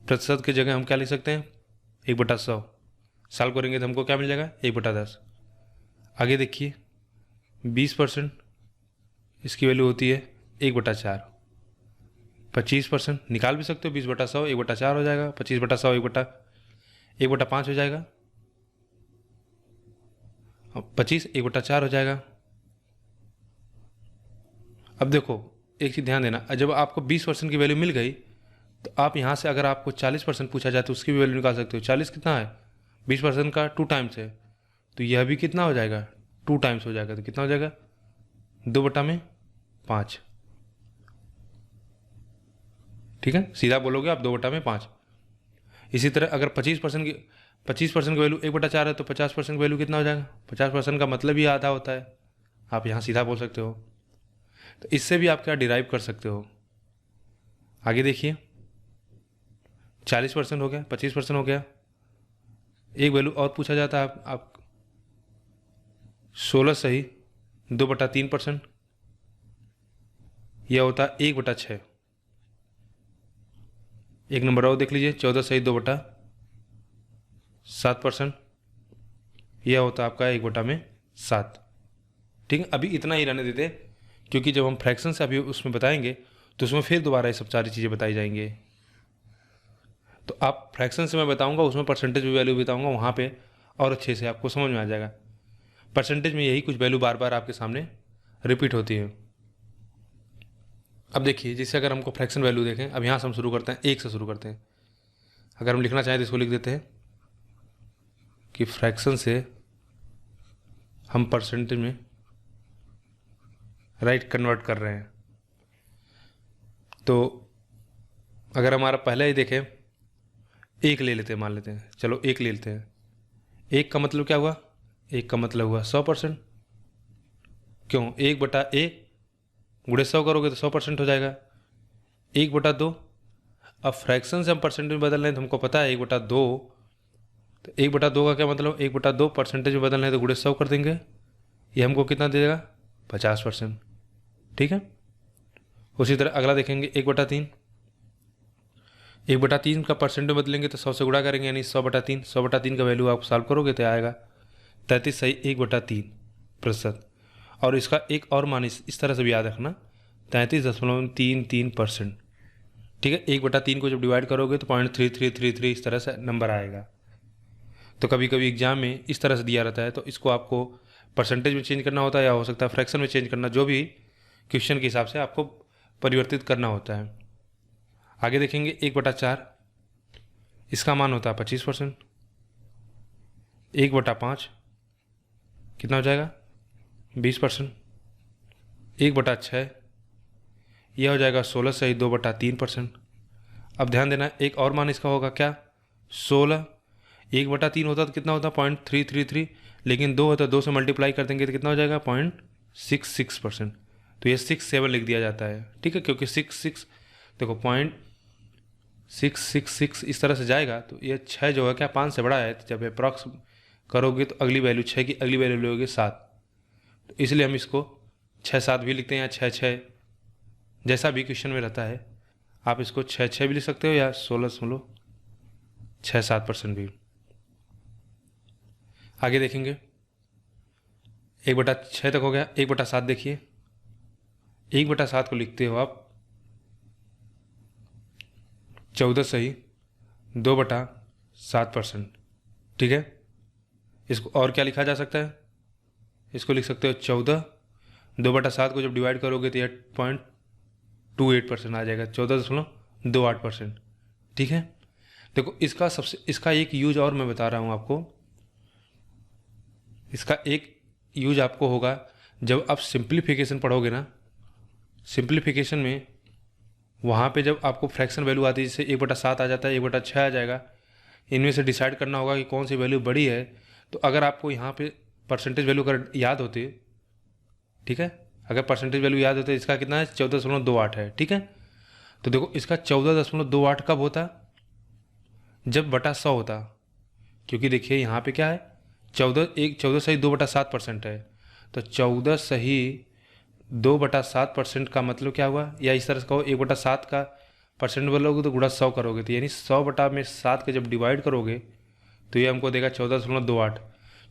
प्रतिशत की जगह हम क्या लिख सकते हैं 1/100। सॉल्व करेंगे तो हमको क्या मिल जाएगा 1/10। आगे देखिए 20%, इसकी वैल्यू होती है 1/4। 25% निकाल भी सकते हो, 20/100 1/4 हो जाएगा, 25/100 1/5 हो जाएगा, 25 1/4 हो जाएगा। अब देखो एक चीज़ ध्यान देना, जब आपको 20% की वैल्यू मिल गई तो आप यहाँ से अगर आपको 40% पूछा जाए तो उसकी भी वैल्यू निकाल सकते हो। 40 कितना है 20% का 2 टाइम्स है, तो यह भी कितना हो जाएगा 2 टाइम्स हो जाएगा। तो कितना हो जाएगा 2/5, ठीक है। सीधा बोलोगे आप 2/5। इसी तरह अगर 25% की वैल्यू 1/4 है तो 50% की वैल्यू कितना हो जाएगा, 50% का मतलब ही आधा होता है, आप यहाँ सीधा बोल सकते हो। तो इससे भी आप क्या डिराइव कर सकते हो। आगे देखिए 40% हो गया, 25% हो गया, एक वैल्यू और पूछा जाता है आप 16 सही 2/3%, यह होता है 1/6। एक नंबर और देख लीजिए 14 सही 2/7%, यह होता है आपका 1/7। ठीक है, अभी इतना ही रहने देते क्योंकि जब हम फ्रैक्शन से अभी उसमें बताएंगे तो उसमें फिर दोबारा ये सब सारी चीज़ें बताई जाएंगे। तो आप फ्रैक्शन से मैं बताऊंगा, उसमें परसेंटेज वैल्यू बताऊंगा, वहाँ पे और अच्छे से आपको समझ में आ जाएगा। परसेंटेज में यही कुछ वैल्यू बार बार आपके सामने रिपीट होती है। अब देखिए, जैसे अगर हमको फ्रैक्शन वैल्यू देखें, अब यहाँ से हम शुरू करते हैं, एक से शुरू करते हैं। अगर हम लिखना चाहें तो इसको लिख देते हैं कि फ्रैक्शन से हम परसेंटेज में राइट कन्वर्ट कर रहे हैं। तो अगर हमारा पहले ही देखें, एक ले लेते हैं, मान लेते हैं, चलो एक ले लेते हैं। एक का मतलब क्या हुआ? एक का मतलब हुआ 100%। क्यों? 1/1 गुणे 100 करोगे तो 100% हो जाएगा। 1/2, अब फ्रैक्शन से हम परसेंटेज में बदल रहे हैं तो हमको पता है 1/2, तो 1/2 का क्या मतलब? 1/2 परसेंटेज में बदल रहे हैं तो गुणे 100 कर देंगे, ये हमको कितना दे देगा? 50%। ठीक है। उसी तरह अगला देखेंगे 1/3। 1/3 का परसेंट में बदलेंगे तो 100 से गुणा करेंगे, यानी 100/3। 100/3 का वैल्यू आप सॉल्व करोगे तो आएगा 33/3%। और इसका एक और मान इस तरह से भी याद रखना, 33.33%। ठीक है। 1/3 को जब डिवाइड करोगे तो 0.3333 इस तरह से नंबर आएगा। तो कभी कभी एग्जाम में इस तरह से दिया रहता है, तो इसको आपको परसेंटेज में चेंज करना होता है, या हो सकता है फ्रैक्शन में चेंज करना, जो भी क्वेश्चन के हिसाब से आपको परिवर्तित करना होता है। आगे देखेंगे 1/4, इसका मान होता है 25%। 1/5 कितना हो जाएगा? 20%। 1/6 यह हो जाएगा 16 सही 2/3%। अब ध्यान देना, एक और मान इसका होगा क्या? 16। 1/3 होता तो कितना होता? 0.333, लेकिन 2 होता, 2 से मल्टीप्लाई कर देंगे तो कितना हो जाएगा? 0.66%। तो ये 67 लिख दिया जाता है। ठीक है, क्योंकि 66 देखो 0.666 इस तरह से जाएगा, तो ये 6 जो है क्या 5 से बड़ा है, तो जब अप्रॉक्स करोगे तो अगली वैल्यू 6 की अगली वैल्यू लोगे 7, तो इसलिए हम इसको 6-7 भी लिखते हैं, या 6-6 जैसा भी क्वेश्चन में रहता है। आप इसको 6-6 भी लिख सकते हो, या 16.67% भी। आगे देखेंगे 1/6 तक हो गया। 1/7 देखिए, 1/7 को लिखते हो आप 14 सही 2/7%। ठीक है। इसको और क्या लिखा जा सकता है? इसको लिख सकते हो 14, 2/7 को जब डिवाइड करोगे तो 8.28% आ जाएगा, 14.28%। ठीक है। देखो इसका एक यूज और मैं बता रहा हूँ आपको। इसका एक यूज आपको होगा जब आप सिंप्लीफिकेशन पढ़ोगे ना। सिंप्लीफिकेशन में वहाँ पे जब आपको फ्रैक्शन वैल्यू आती है, जैसे 1/7 आ जाता है, 1/6 आ जाएगा, इनमें से डिसाइड करना होगा कि कौन सी वैल्यू बड़ी है। तो अगर आपको यहाँ पे परसेंटेज वैल्यू अगर याद होती, ठीक है, अगर परसेंटेज वैल्यू याद होती है, इसका कितना है? 14.28 है। ठीक है। तो देखो इसका 14.28 कब होता? जब बटा 100 होता। क्योंकि देखिए यहाँ पे क्या है, 14 सही 2/7% है, तो 14 सही 2/7% का मतलब क्या हुआ? या इस तरह से कहो, 1/7 का परसेंट बोलोगे तो गुणा 100 करोगे, तो यानी 100/7 के जब डिवाइड करोगे तो ये हमको देगा 14.28।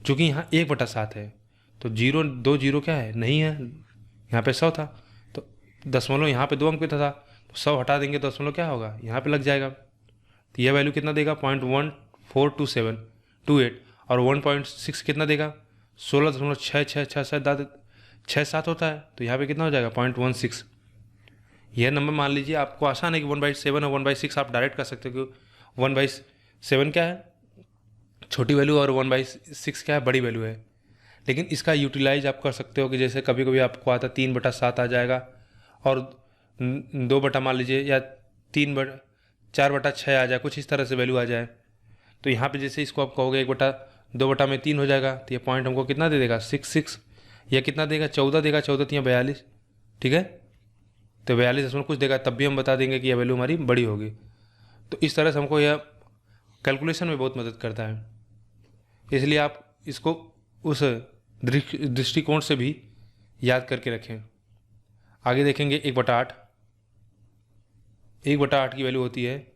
चूँकि यहाँ 1/7 है तो 0 क्या है? नहीं है, यहाँ पे 100 था, तो दशमलव यहाँ पे 2 अंक पे था, तो 100 हटा देंगे तो दशमलव क्या होगा? यहाँ पे लग जाएगा। तो यह वैल्यू कितना देगा? 0.142728। और 1.6 कितना देगा? 16.6667 होता है, तो यहाँ पे कितना हो जाएगा? 0.16। यह नंबर मान लीजिए आपको आसान है कि 1/7 और 1/6 आप डायरेक्ट कर सकते हो, कि 1/7 क्या है? छोटी वैल्यू, और 1/6 क्या है? बड़ी वैल्यू है। लेकिन इसका यूटिलाइज आप कर सकते हो कि जैसे कभी कभी आपको आता 3/7 आ जाएगा, और 2 मान लीजिए, या 4/6 आ जाए, कुछ इस तरह से वैल्यू आ जाए। तो यहाँ पे जैसे इसको आप कहोगे 1/2/3 हो जाएगा, तो ये पॉइंट हमको कितना दे देगा? 66। या कितना देगा? 14 देगा, 14 42। ठीक है। तो 42 कुछ देगा, तब भी हम बता देंगे कि यह वैल्यू हमारी बड़ी होगी। तो इस तरह से हमको यह कैलकुलेशन में बहुत मदद करता है, इसलिए आप इसको उस दृष्टिकोण से भी याद करके रखें। आगे देखेंगे 1/8। 1/8 की वैल्यू होती है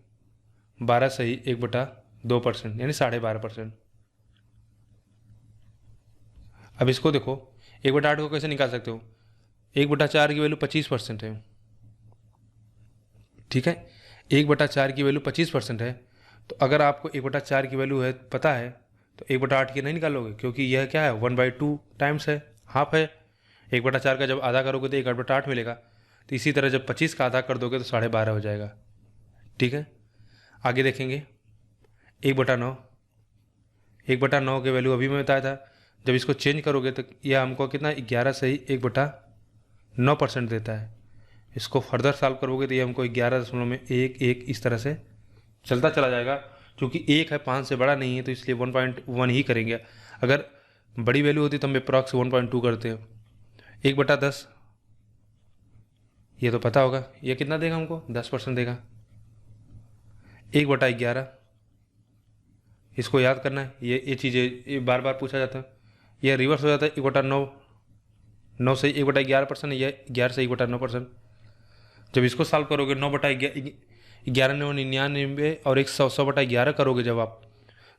12 सही 1/2%, यानी 12.5%। अब इसको देखो, 1/8 को कैसे निकाल सकते हो? 1/4 की वैल्यू 25% है, ठीक है। 1/4 की वैल्यू 25% है, तो अगर आपको 1/4 की वैल्यू है पता है तो 1/8 की नहीं निकालोगे, क्योंकि यह क्या है 1/2 टाइम्स है, हाफ है। 1/4 का जब आधा करोगे तो 1/8 मिलेगा। तो इसी तरह जब 25 का आधा कर दोगे तो 12.5 हो जाएगा, ठीक है। आगे देखेंगे 1/9। 1/9 की वैल्यू अभी मैं बताया था, जब इसको चेंज करोगे तो यह हमको कितना 11 से ही 1/9% देता है। इसको फर्दर सॉल्व करोगे तो ये हमको 11.11 इस तरह से चलता चला जाएगा। क्योंकि एक है 5 से बड़ा नहीं है तो इसलिए 1.1 ही करेंगे। अगर बड़ी वैल्यू होती तो हम अप्रॉक्स 1.2 करते हैं। 1/10 ये तो पता होगा, ये कितना देगा हमको 10% देगा। 1/11 इसको याद करना है, ये चीज़ें ये बार बार पूछा जाता है, ये रिवर्स हो जाता है। 1/9 9 से 1/11%, ये 11 से 1/9%। जब इसको सॉल्व करोगे 9/11 9 99 और 100/11 करोगे जब आप,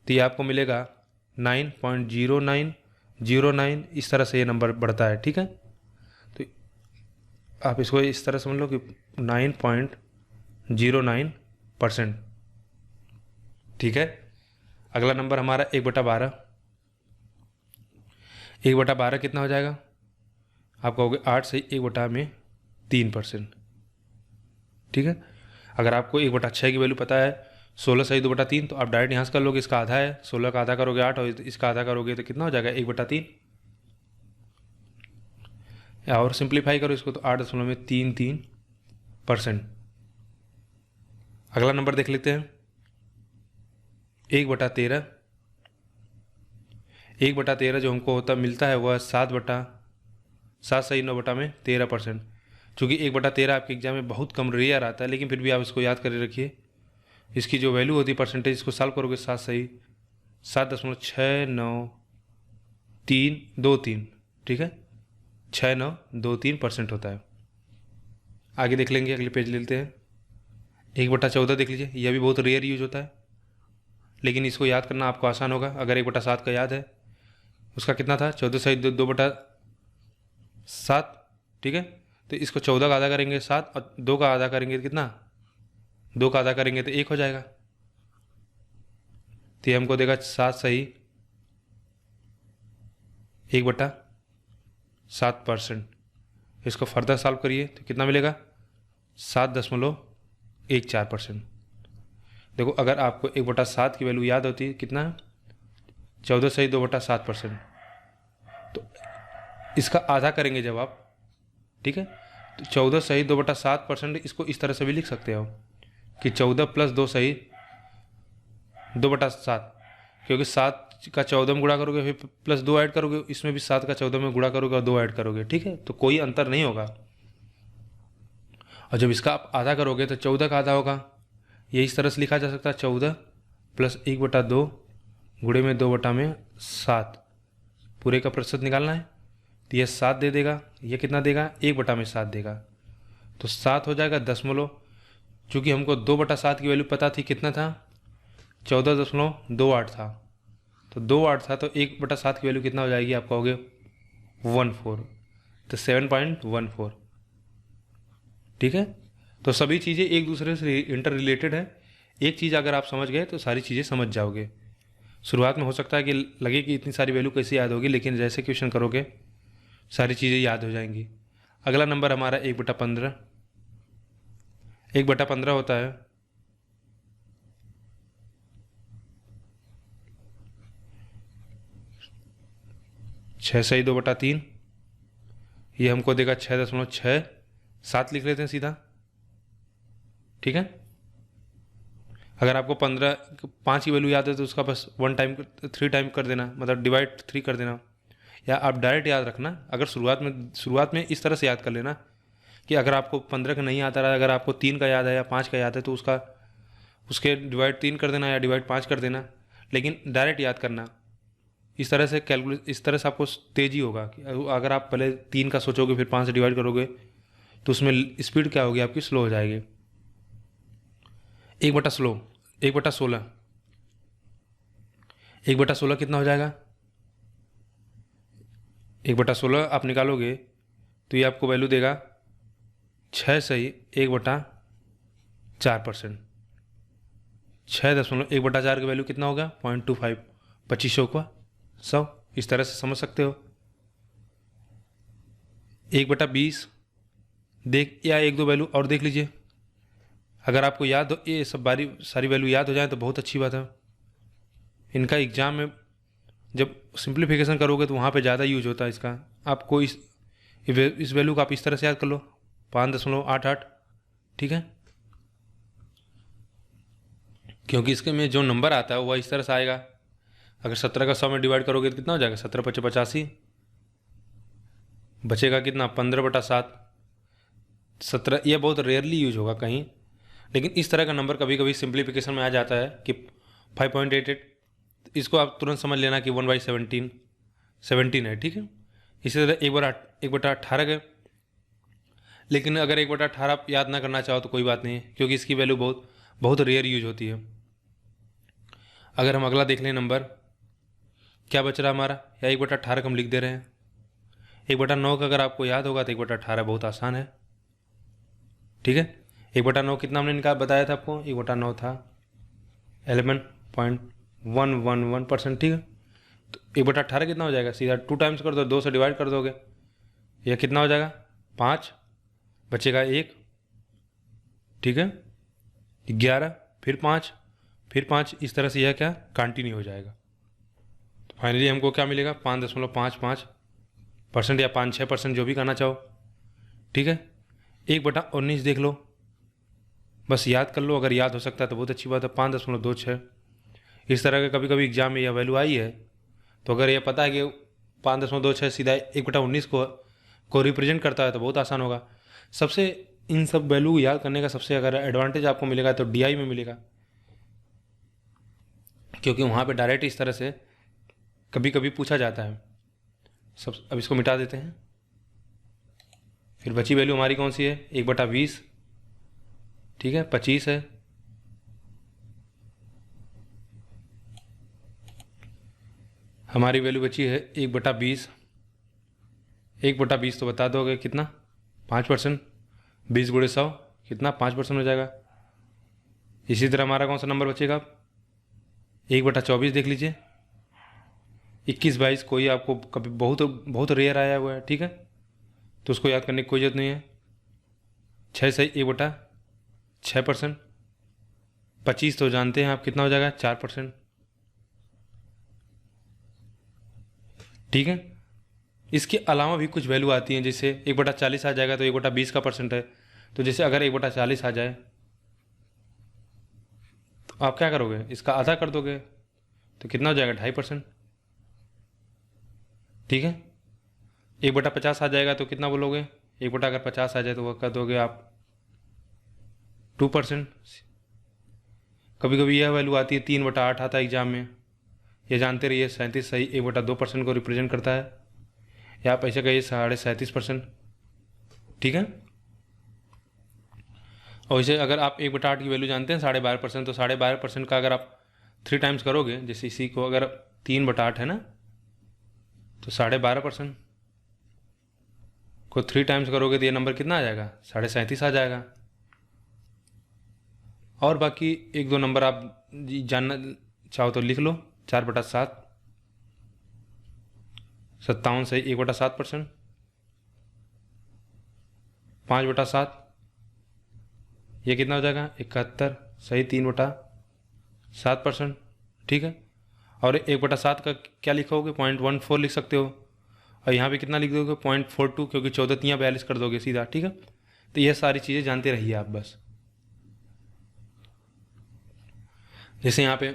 तो ये आपको मिलेगा 9.0909। इस तरह से ये नंबर बढ़ता है, ठीक है। तो आप इसको इस तरह समझ लो कि 9.09%, ठीक है। अगला नंबर हमारा 1/12। 1/12 कितना हो जाएगा, आप कहोगे 8 से 1/3%, ठीक है। अगर आपको 1/6 की वैल्यू पता है 16 सही 2/3, तो आप डायरेक्ट यहाँ से कर लोगे, इसका आधा है 16 का आधा करोगे 8 और इसका आधा करोगे तो कितना हो जाएगा 1/3। और सिंप्लीफाई करो इसको तो 8.33%। अगला नंबर देख लेते हैं 1/13। 1/13 जो हमको होता मिलता है वह 7 सही 9/13%। चूँकि 1/13 आपके एग्जाम में बहुत कम रेयर आता है, लेकिन फिर भी आप इसको याद कर रखिए। इसकी जो वैल्यू होती है परसेंटेज, इसको सॉल्व करोगे 7 सही 7.6923, ठीक है, 6923% होता है। आगे देख लेंगे, अगले पेज ले लेते हैं। 1/14 देख लीजिए, यह भी बहुत रेयर यूज होता है, लेकिन इसको याद करना आपको आसान होगा। अगर 1/7 का याद है, उसका कितना था 14 सही 2/7, ठीक है। तो इसको 14 का आधा करेंगे 7 और 2 का आधा करेंगे तो कितना, 2 का आधा करेंगे तो 1 हो जाएगा। तो ये हमको देगा 7 सही 1/7%। इसको फर्दर सॉल्व करिए तो कितना मिलेगा 7.14%। देखो अगर आपको 1/7 की वैल्यू याद होती है कितना, 14 सही 2/7%, तो इसका आधा करेंगे जब आप, ठीक है। तो 14 सही 2/7%, इसको इस तरह से भी लिख सकते हो कि 14 + 2 सही 2/7, क्योंकि 7 का 14 में गुणा करोगे फिर +2 ऐड करोगे, इसमें भी 7 का 14 में गुणा करोगे और 2 ऐड करोगे, ठीक है। तो कोई अंतर नहीं होगा। और जब इसका आप आधा करोगे तो 14 का आधा होगा, ये इस तरह से लिखा जा सकता है 14 + 1/2 गुणे में 2/7, पूरे का प्रतिशत निकालना है। तो ये 7 दे देगा, ये कितना देगा 1/7 देगा, तो 7 हो जाएगा दशमलव। चूँकि हमको 2/7 की वैल्यू पता थी, कितना था 14.28 था, तो 2/8 था, तो 1/7 की वैल्यू कितना हो जाएगी आप कहोगे 14, तो 7.14, ठीक है। तो सभी चीज़ें एक दूसरे से इंटर रिलेटेड है। एक चीज़ अगर आप समझ गए तो सारी चीज़ें समझ जाओगे। शुरुआत में हो सकता है कि लगे कि इतनी सारी वैल्यू कैसे याद होगी, लेकिन जैसे क्वेश्चन करोगे सारी चीज़ें याद हो जाएंगी। अगला नंबर हमारा 1/15। 1/15 होता है 6 सही 2/3, ये हमको देगा 6.67 लिख लेते हैं सीधा, ठीक है। अगर आपको 5 की वैल्यू याद है तो उसका बस 3 टाइम कर देना, मतलब डिवाइड 3 कर देना, या आप डायरेक्ट याद रखना। अगर शुरुआत में इस तरह से याद कर लेना कि अगर आपको 15 का नहीं आता रहा, अगर आपको 3 का याद है या 5 का याद है तो उसके डिवाइड 3 कर देना या डिवाइड 5 कर देना, लेकिन डायरेक्ट याद करना। इस तरह से आपको तेज़ी होगा कि अगर आप पहले 3 का सोचोगे फिर 5 से डिवाइड करोगे तो उसमें स्पीड क्या होगी आपकी, स्लो हो जाएगी। 1/16 1/16 कितना हो जाएगा, 1/16 आप निकालोगे तो ये आपको वैल्यू देगा 6/1/4%। 6.1/4 की वैल्यू कितना होगा? 0.25, 2500 का 100। इस तरह से समझ सकते हो। 1/20 देख, या एक दो वैल्यू और देख लीजिए। अगर आपको याद हो, ये सब सारी वैल्यू याद हो जाए तो बहुत अच्छी बात है। इनका एग्जाम में जब सिंप्लीफिकेशन करोगे तो वहाँ पे ज़्यादा यूज होता है इसका। आपको इस वैल्यू को आप इस तरह से याद कर लो, 5.88, ठीक है। क्योंकि इसके में जो नंबर आता है वह इस तरह से आएगा। अगर 17 का 100 में डिवाइड करोगे तो कितना हो जाएगा? 17×5 = 85। बचेगा कितना? 15/7। 17, यह बहुत रेयरली यूज होगा कहीं, लेकिन इस तरह का नंबर कभी कभी सिंप्लीफिकेशन में आ जाता है कि 5.88। इसको आप तुरंत समझ लेना कि 1/17 17 है, ठीक है। इसी तरह 1/18 के, लेकिन अगर 1/18 आप याद ना करना चाहो तो कोई बात नहीं है, क्योंकि इसकी वैल्यू बहुत बहुत रेयर यूज होती है। अगर हम अगला देख लें नंबर, क्या बच रहा हमारा? या 1/18 को हम लिख दे रहे हैं। 1/9 का अगर आपको याद होगा तो 1/18 बहुत आसान है, ठीक है। 1/9 कितना हमने इनका बताया था आपको? 1/9 था 11.111%, ठीक है। तो 1/18 कितना हो जाएगा? सीधा 2 टाइम्स कर दो, 2 से डिवाइड कर दोगे, यह कितना हो जाएगा? 5, बचेगा 1, ठीक है। 11, फिर 5, फिर 5, इस तरह से यह क्या कंटिन्यू हो जाएगा। तो फाइनली हमको क्या मिलेगा? 5.55% या 5-6%, जो भी कहना चाहो, ठीक है। 1/19 देख लो, बस याद कर लो। अगर याद हो सकता है तो बहुत अच्छी बात है, 5.26। इस तरह का कभी कभी एग्जाम में यह वैल्यू आई है, तो अगर यह पता है कि 5.26 सीधा 1/19 को रिप्रेजेंट करता है तो बहुत आसान होगा। सबसे इन सब वैल्यू याद करने का सबसे अगर एडवांटेज आपको मिलेगा तो डीआई में मिलेगा, क्योंकि वहाँ पे डायरेक्ट इस तरह से कभी कभी पूछा जाता है। अब इसको मिटा देते हैं। फिर बची वैल्यू हमारी कौन सी है? 1/20, ठीक है, 25 है। हमारी वैल्यू बची है 1/20। 1/20 तो बता दोगे कितना? 5%। 20 × 100 कितना? 5% हो जाएगा। इसी तरह हमारा कौन सा नंबर बचेगा? 1/24 देख लीजिए। 21-22 कोई आपको कभी बहुत बहुत रेयर आया हुआ है, ठीक है, तो उसको याद करने की कोई जरूरत नहीं है। 6 से 1/6%। 25 तो जानते हैं आप कितना हो जाएगा? 4%, ठीक है। इसके अलावा भी कुछ वैल्यू आती हैं, जैसे 1/40 आ जाएगा तो 1/20 का परसेंट है। तो जैसे अगर 1/40 आ जाए तो आप क्या करोगे? इसका आधा कर दोगे तो कितना हो जाएगा? 2.5%, ठीक है। 1/50 आ जाएगा तो कितना बोलोगे? 1/50 आ जाए तो वह कर दोगे आप 2%। कभी कभी यह वैल्यू आती है 3/8 आता है एग्जाम में, ये जानते रहिए। 37 सही 1/2% को रिप्रेजेंट करता है, या आप ऐसे कहिए 37.5%, ठीक है। और इसे अगर आप 1/8 की वैल्यू जानते हैं 12.5%, तो 12.5% का अगर आप 3 टाइम्स करोगे, जैसे इसी को अगर 3/8 है ना, तो 12.5% को 3 टाइम्स करोगे तो ये नंबर कितना आ जाएगा? 37.5 आ जाएगा। और बाकी एक दो नंबर आप जानना चाहो तो लिख लो। 4/7, 57 सही 1/7%। 5/7 ये कितना हो जाएगा? 71 सही 3/7%, ठीक है। और 1/7 का क्या लिखोगे? 0.14 लिख सकते हो, और यहाँ पे कितना लिख दोगे? 0.42, क्योंकि 14 × 42 कर दोगे सीधा, ठीक है। तो ये सारी चीज़ें जानते रहिए आप बस। जैसे यहाँ पे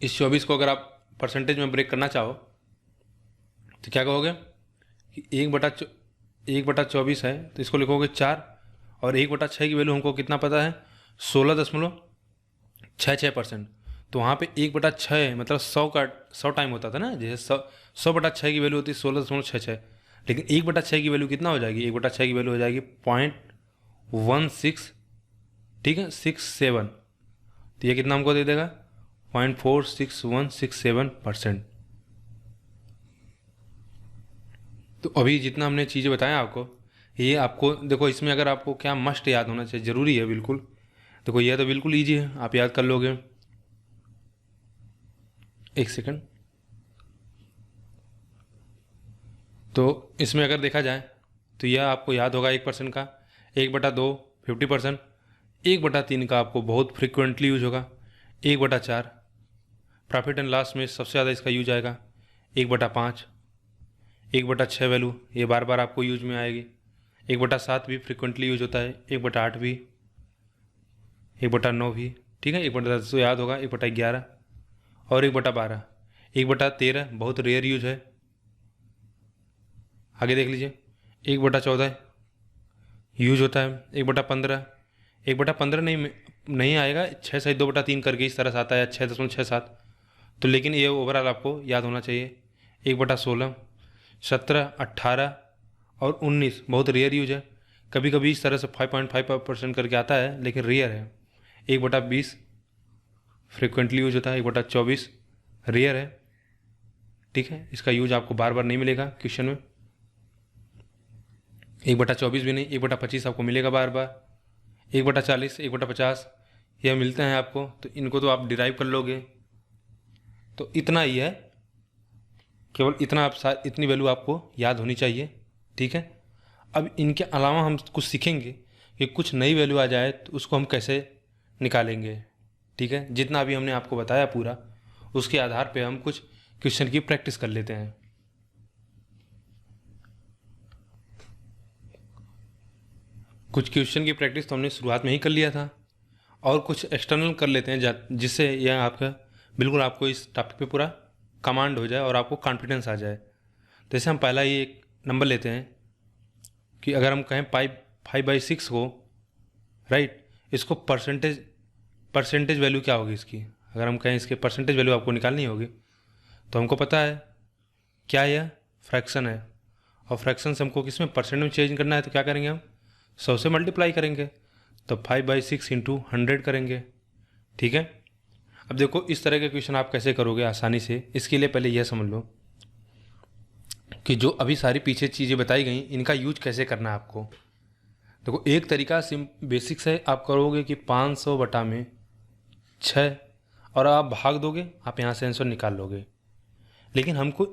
इस 24 को अगर आप परसेंटेज में ब्रेक करना चाहो तो क्या कहोगे कि 1/24 है तो इसको लिखोगे 4, और 1/6 की वैल्यू हमको कितना पता है? 16.66%। तो वहाँ पे 1/6 मतलब 100 टाइम होता था ना, जैसे 100/6 की वैल्यू होती है 16.66, लेकिन 1/6 की वैल्यू कितना हो जाएगी? 1/6 की वैल्यू हो जाएगी 0.16, ठीक है, 67। तो ये कितना हमको दे देगा? 0.46167%। तो अभी जितना हमने चीज़ें बताया आपको, ये आपको देखो, इसमें अगर आपको क्या मस्ट याद होना चाहिए, ज़रूरी है बिल्कुल। देखो यह तो बिल्कुल ईजी है, आप याद कर लोगे। एक सेकंड। तो इसमें अगर देखा जाए तो यह आपको याद होगा 1% का, 1/2 50%, 1/3 का आपको बहुत फ्रिक्वेंटली यूज होगा, 1/4 प्रॉफिट एंड लॉस में सबसे ज़्यादा इसका यूज आएगा, 1/5, 1/6 वैल्यू ये बार बार आपको यूज में आएगी, 1/7 भी फ्रिक्वेंटली यूज होता है, 1/8 भी, 1/9 भी, ठीक है। 1/10 तो याद होगा, 1/11 और 1/12। 1/13 बहुत रेयर यूज है। आगे देख लीजिए, 1/14 यूज होता है, 1/15, 1/15 नहीं आएगा, 6 सही 2/3 करके इस तरह से आता है, 6.67। तो लेकिन ये ओवरऑल आपको याद होना चाहिए। 1/16, 17, 18 और 19 बहुत रेयर यूज है, कभी कभी इस तरह से 5.5% करके आता है, लेकिन रेयर है। 1/20 फ्रिक्वेंटली यूज होता है, 1/24 रेयर है, ठीक है। इसका यूज आपको बार बार नहीं मिलेगा क्वेश्चन में। 1/24 भी नहीं, 1/25 आपको मिलेगा बार बार, 1/40, 1/50 यह मिलते हैं आपको, तो इनको तो आप डिराइव कर लोगे। तो इतना ही है, केवल इतना आप इतनी वैल्यू आपको याद होनी चाहिए, ठीक है। अब इनके अलावा हम कुछ सीखेंगे कि कुछ नई वैल्यू आ जाए तो उसको हम कैसे निकालेंगे, ठीक है। जितना अभी हमने आपको बताया पूरा, उसके आधार पे हम कुछ क्वेश्चन की प्रैक्टिस कर लेते हैं। कुछ क्वेश्चन की प्रैक्टिस तो हमने शुरुआत में ही कर लिया था, और कुछ एक्सटर्नल कर लेते हैं जिससे यह आपका बिल्कुल आपको इस टॉपिक पे पूरा कमांड हो जाए और आपको कॉन्फिडेंस आ जाए। जैसे हम पहला ये एक नंबर लेते हैं कि अगर हम कहें 5/6 को, राइट, इसको परसेंटेज वैल्यू क्या होगी इसकी, अगर हम कहें इसके परसेंटेज वैल्यू आपको निकालनी होगी, तो हमको पता है क्या यह फ्रैक्शन है, और फ्रैक्शन से हमको किस में परसेंट में चेंज करना है, तो क्या करेंगे हम 100 से मल्टीप्लाई करेंगे, तो 5/6 इंटू 100 करेंगे, ठीक है। अब देखो इस तरह के क्वेश्चन आप कैसे करोगे आसानी से, इसके लिए पहले यह समझ लो कि जो अभी सारी पीछे चीज़ें बताई गई इनका यूज कैसे करना है आपको। देखो एक तरीका बेसिक्स है, आप करोगे कि 500/6 और आप भाग दोगे, आप यहाँ से आंसर निकाल लोगे। लेकिन हमको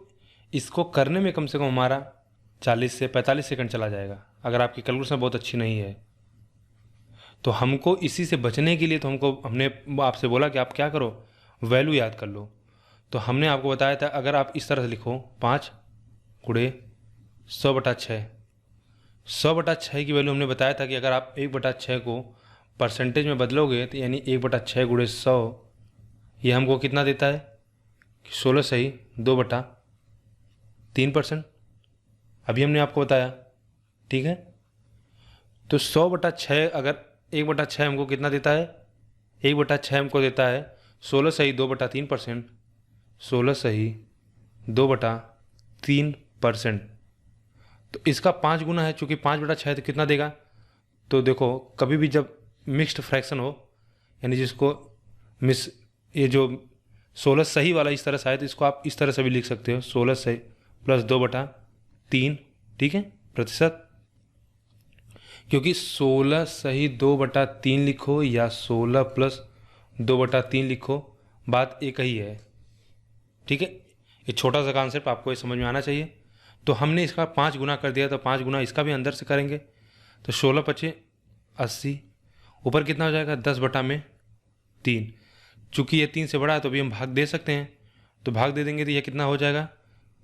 इसको करने में कम से कम हमारा 40 से 45 सेकंड चला जाएगा, अगर आपकी कैलकुलेशन बहुत अच्छी नहीं है। तो हमको इसी से बचने के लिए तो हमने आपसे बोला कि आप क्या करो, वैल्यू याद कर लो। तो हमने आपको बताया था अगर आप इस तरह से लिखो 5 गुणे 100/6, 100/6 की वैल्यू हमने बताया था कि अगर आप 1/6 को परसेंटेज में बदलोगे तो यानी 1/6 गुणे 100, ये हमको कितना देता है, 16 सही 2/3%। अभी हमने आपको बताया, ठीक है। तो 100/6 अगर 1/6 हमको कितना देता है, 1/6 हमको देता है 16 सही 2/3%, 16 सही 2/3%। तो इसका 5 गुना है, चूँकि 5/6 तो कितना देगा, तो देखो कभी भी जब मिक्स्ड फ्रैक्शन हो, यानी जिसको ये जो 16 सही वाला इस तरह से आए, तो इसको आप इस तरह से भी लिख सकते हो, 16 सही प्लस 2/3, ठीक है, प्रतिशत। क्योंकि 16 सही 2/3 लिखो या 16 प्लस 2/3 लिखो, बात एक ही है, ठीक है। ये छोटा सा कॉन्सेप्ट आपको ये समझ में आना चाहिए। तो हमने इसका 5 गुना कर दिया, तो 5 गुना इसका भी अंदर से करेंगे, तो 16×5 80, ऊपर कितना हो जाएगा 10/3। चूँकि ये 3 से बड़ा है तो अभी हम भाग दे सकते हैं, तो भाग दे देंगे तो ये कितना हो जाएगा,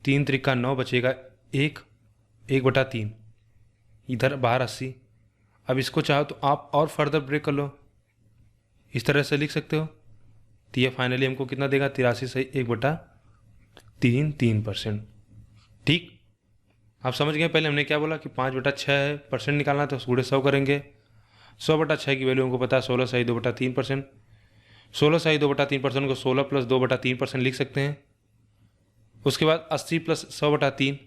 3 त्रिका 9 बचेगा 1/3, इधर बाहर 80। अब इसको चाहो तो आप और फर्दर ब्रेक कर लो, इस तरह से लिख सकते हो, तो ये फाइनली हमको कितना देगा, 83 सही 1/3%, ठीक। आप समझ गए पहले हमने क्या बोला कि 5/6 है, परसेंट निकालना तो गुणे 100 करेंगे। 100/6 की वैल्यू हमको पता है 16 सही 2/3%, 16 सही 2/3% को 16 प्लस 2/3% लिख सकते हैं। उसके बाद 80 प्लस 100/3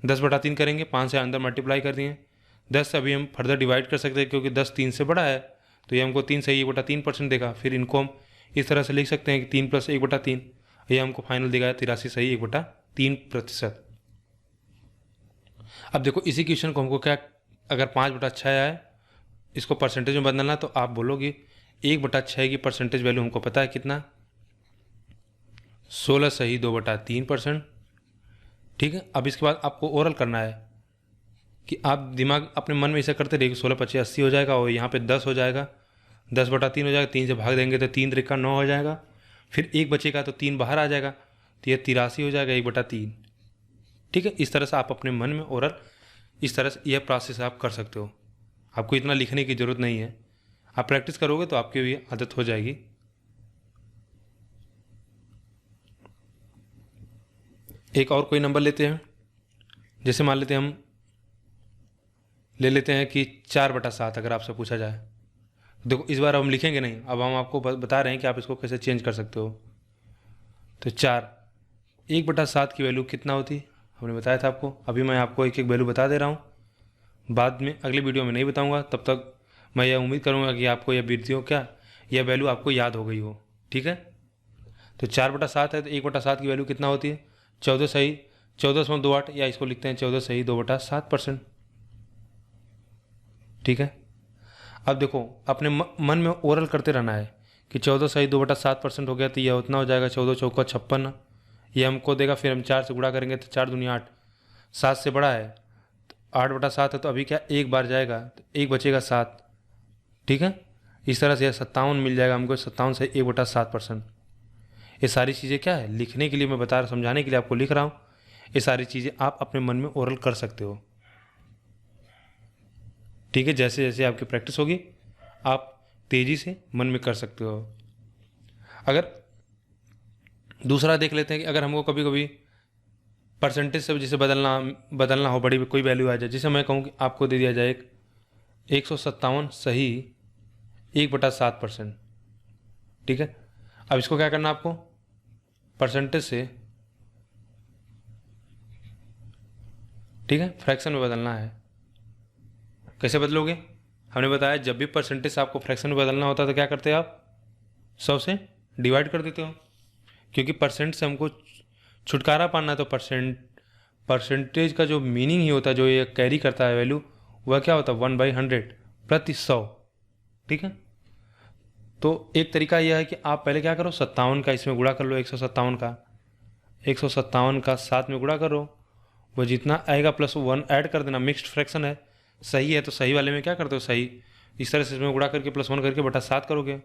10/3 करेंगे, 5 से अंदर मल्टीप्लाई कर दिए, 10 से अभी हम फर्दर डिवाइड कर सकते हैं क्योंकि 10 3 से बड़ा है, तो ये हमको 3 सही 1/3% देगा। फिर इनको हम इस तरह से लिख सकते हैं कि 3 प्लस 1/3, ये हमको फाइनल देगा 83 सही 1/3%। अब देखो इसी क्वेश्चन को हमको क्या, अगर 5/6 आए इसको परसेंटेज में बदलना, तो आप बोलोगे 1/6 की परसेंटेज वैल्यू हमको पता है कितना, 16/2/3%। ठीक है, अब इसके बाद आपको ओरल करना है कि आप दिमाग अपने मन में ऐसा करते रहिए कि 16×5 80 हो जाएगा और यहाँ पे 10 हो जाएगा, 10/3 हो जाएगा, 3 से भाग देंगे तो 3×3 9 हो जाएगा, फिर 1 बचेगा तो 3 बाहर आ जाएगा, तो यह 83 हो जाएगा 1/3। ठीक है, इस तरह से आप अपने मन में ओरल इस तरह से यह प्रोसेस आप कर सकते हो। आपको इतना लिखने की ज़रूरत नहीं है, आप प्रैक्टिस करोगे तो आपकी भी आदत हो जाएगी। एक और कोई नंबर लेते हैं, जैसे मान लेते हैं हम ले लेते हैं कि 4/7 अगर आपसे पूछा जाए। देखो इस बार हम लिखेंगे नहीं, अब हम आपको बता रहे हैं कि आप इसको कैसे चेंज कर सकते हो। तो 1/7 की वैल्यू कितना होती, हमने बताया था आपको, अभी मैं आपको एक एक वैल्यू बता दे रहा हूँ, बाद में अगले वीडियो में नहीं बताऊँगा। तब तक मैं यह उम्मीद करूँगा कि आपको यह वृद्धि हो क्या, यह वैल्यू आपको याद हो गई हो। ठीक है, तो 4/7 है तो 1/7 की वैल्यू कितना होती है, 14.28, या इसको लिखते हैं 14.2/7%। ठीक है, अब देखो अपने मन में ओरल करते रहना है कि 14.2/7% हो गया, तो यह उतना हो जाएगा 14×4 = 56, ये हमको देगा। फिर हम 4 से गुणा करेंगे तो 4 दूनी 8, 7 से बड़ा है तो 8/7 है, तो अभी क्या एक बार जाएगा तो 1 बचेगा 7। ठीक है, इस तरह से 57 मिल जाएगा हमको, 57 से 1/7%। ये सारी चीज़ें क्या है, लिखने के लिए मैं बता रहा, समझाने के लिए आपको लिख रहा हूँ। ये सारी चीज़ें आप अपने मन में ओरल कर सकते हो। ठीक है, जैसे जैसे आपकी प्रैक्टिस होगी आप तेज़ी से मन में कर सकते हो। अगर दूसरा देख लेते हैं कि अगर हमको कभी कभी परसेंटेज से जैसे बदलना हो, बड़ी कोई वैल्यू आ जाए, जैसे मैं कहूँ कि आपको दे दिया जाए 157 सही 1/7%। ठीक है, अब इसको क्या करना आपको, परसेंटेज से, ठीक है, फ्रैक्शन में बदलना है। कैसे बदलोगे, हमने बताया जब भी परसेंटेज आपको फ्रैक्शन में बदलना होता है तो क्या करते हैं आप, 100 से डिवाइड कर देते हो, क्योंकि परसेंट से हमको छुटकारा पाना है। तो परसेंटेज का जो मीनिंग ही होता है, जो ये कैरी करता है वैल्यू, वह क्या होता है 1/100 प्रति 100। ठीक है, तो एक तरीका यह है कि आप पहले क्या करो, 57 का इसमें गुणा कर लो, 157 का 7 में गुणा करो, वो जितना आएगा प्लस 1 ऐड कर देना। मिक्स्ड फ्रैक्शन है, सही है तो सही वाले में क्या करते हो, सही इस तरह से इसमें गुणा करके +1 करके बटा 7 करोगे,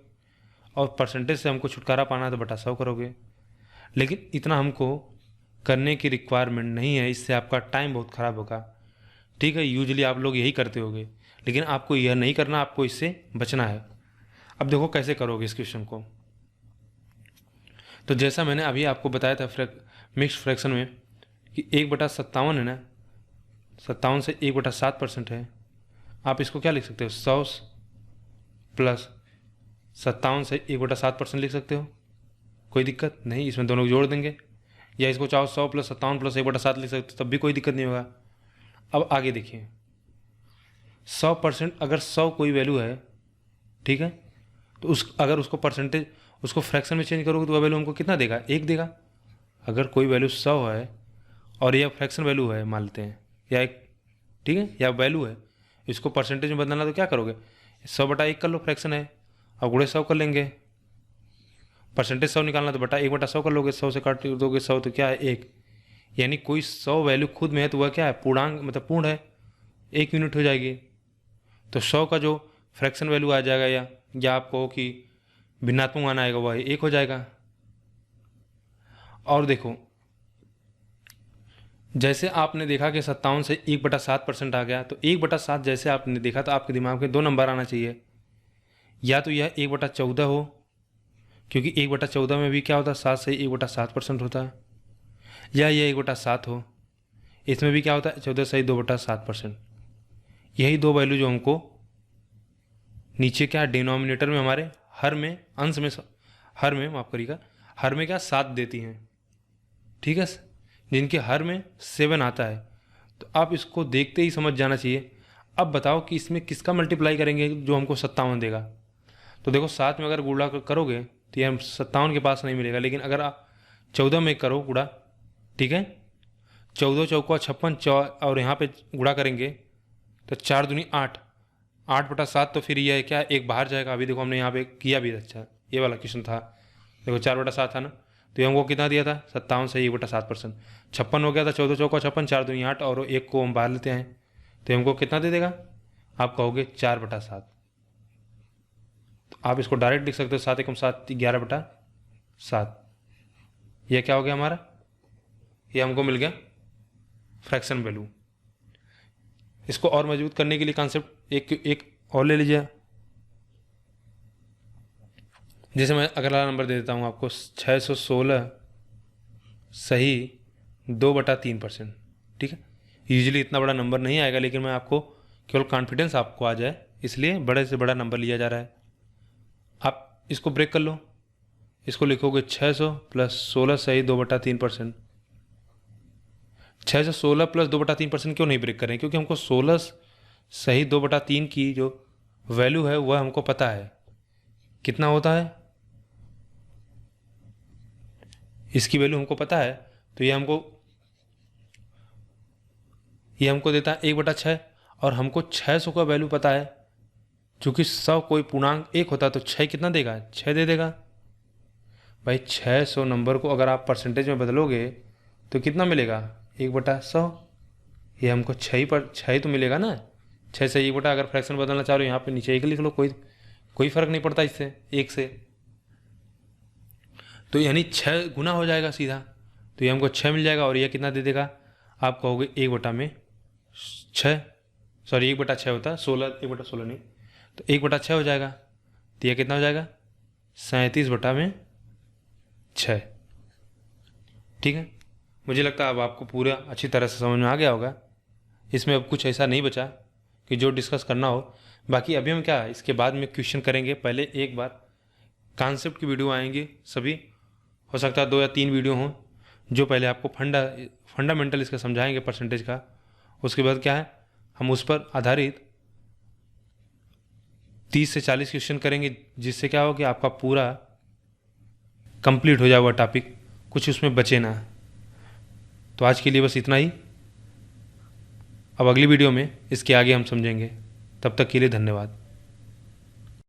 और परसेंटेज से हमको छुटकारा पाना है तो बटा 100 करोगे। लेकिन इतना हमको करने की रिक्वायरमेंट नहीं है, इससे आपका टाइम बहुत ख़राब होगा। ठीक है, यूजुअली आप लोग यही करते होगे, लेकिन आपको यह नहीं करना, आपको इससे बचना है। अब देखो कैसे करोगे इस क्वेश्चन को। तो जैसा मैंने अभी आपको बताया था मिक्स्ड फ्रैक्शन में कि 1/57 है ना, 57 से 1/7% है। आप इसको क्या लिख सकते हो, 100 प्लस 57 से 1/7% लिख सकते हो, कोई दिक्कत नहीं, इसमें दोनों को जोड़ देंगे, या इसको चाहो 100 + 57 + 1/7 लिख सकते हो, तब भी कोई दिक्कत नहीं होगा। अब आगे देखिए, 100% अगर 100 कोई वैल्यू है, ठीक है, तो अगर उसको परसेंटेज, उसको फ्रैक्शन में चेंज करोगे तो वह वैल्यू हमको कितना देगा, 1 देगा। अगर कोई वैल्यू 100 है और यह फ्रैक्शन वैल्यू है मान लेते हैं, या एक, ठीक है, या वैल्यू है, इसको परसेंटेज में बदलना तो क्या करोगे, 100/1 कर लो, फ्रैक्शन है, और गुणे 100 कर लेंगे। परसेंटेज 100 निकालना तो बटा 1/100 कर लोगे, 100 से काट दोगे 100 तो क्या है 1, यानी कोई 100 वैल्यू खुद में है तो वह क्या है, पूर्णांक मतलब पूर्ण है, 1 यूनिट हो जाएगी। तो 100 का जो फ्रैक्शन वैल्यू आ जाएगा, या आप कहो कि भिन्नात्मक मान आएगा, वह 1 हो जाएगा। और देखो जैसे आपने देखा कि 57 से 1/7% आ गया, तो 1/7 जैसे आपने देखा तो आपके दिमाग में 2 नंबर आना चाहिए, या तो यह 1/14 हो, क्योंकि 1/14 में भी क्या होता है, 7 से 1/7% होता है, या यह 1/7 हो, इसमें भी क्या होता है 14 से 2/7%। यही 2 वैल्यू जो हमको नीचे क्या डिनोमिनेटर में हमारे हर में, अंश में, हर में माफ करिएगा, हर में क्या 7 देती हैं। ठीक है, जिनके हर में 7 आता है, तो आप इसको देखते ही समझ जाना चाहिए। अब बताओ कि इसमें किसका मल्टीप्लाई करेंगे जो हमको 57 देगा। तो देखो 7 में अगर गुणा करोगे तो यह 57 के पास नहीं मिलेगा, लेकिन अगर आप 14 में करो गुणा, ठीक है, 14 चौका 56 और यहाँ पे गुणा करेंगे तो 4 दूनी 8, 8/7। तो फिर यह क्या एक बाहर जाएगा। अभी देखो हमने यहाँ पे किया भी। अच्छा ये वाला क्वेश्चन था, देखो 4/7 था ना, तो ये हमको कितना दिया था 57 से 1/7%। 56 हो गया था, 14 चौका 56, 4 दूनी 8 और एक को हम बाहर लेते हैं तो हमको कितना दे देगा, आप कहोगे 4/7। तो आप इसको डायरेक्ट लिख सकते हो 7 एकम 7 11/7। यह क्या हो गया हमारा, ये हमको मिल गया फ्रैक्शन वैल्यू। इसको और मजबूत करने के लिए कॉन्सेप्ट एक और ले लीजिए। जैसे मैं अगला नंबर दे देता हूँ आपको 616 सही 2/3%। ठीक है, यूजुअली इतना बड़ा नंबर नहीं आएगा, लेकिन मैं आपको केवल कॉन्फिडेंस आपको आ जाए इसलिए बड़े से बड़ा नंबर लिया जा रहा है। आप इसको ब्रेक कर लो, इसको लिखोगे 600 + 16 सही 2/3%। 616 + 2/3% क्यों नहीं ब्रेक करें, क्योंकि हमको 16 सही 2/3 की जो वैल्यू है वह हमको पता है कितना होता है, इसकी वैल्यू हमको पता है। तो ये हमको देता है 1/6 और हमको 600 का वैल्यू पता है। चूंकि 100 कोई पूर्णांक 1 होता तो 6 कितना देगा, 6 दे देगा। भाई 600 नंबर को अगर आप परसेंटेज में बदलोगे तो कितना मिलेगा, 1/100। ये हमको 6 तो मिलेगा ना। 6 से 1 अगर फ्रैक्शन बदलना चाह रहे हो यहाँ पे नीचे 1 लिख लो, कोई फ़र्क नहीं पड़ता इससे 1 से। तो यानी 6 गुना हो जाएगा सीधा, तो ये हमको 6 मिल जाएगा। और ये कितना दे देगा, आप कहोगे 1/6, सॉरी 1/6 होता है 16, 1/16 नहीं, तो 1/6 हो जाएगा। तो यह कितना हो जाएगा 37/6। ठीक है, मुझे लगता है अब आपको पूरा अच्छी तरह से समझ में आ गया होगा। इसमें अब कुछ ऐसा नहीं बचा कि जो डिस्कस करना हो। बाकी अभी हम क्या इसके बाद में क्वेश्चन करेंगे। पहले एक बार कॉन्सेप्ट की वीडियो आएंगी सभी, हो सकता है 2 या 3 वीडियो हों जो पहले आपको फंडामेंटल इसका समझाएंगे परसेंटेज का। उसके बाद क्या है हम उस पर आधारित 30 से 40 क्वेश्चन करेंगे, जिससे क्या हो कि आपका पूरा कंप्लीट हो जाएगा टॉपिक, कुछ उसमें बचे ना। तो आज के लिए बस इतना ही। अब अगली वीडियो में इसके आगे हम समझेंगे। तब तक के लिए धन्यवाद।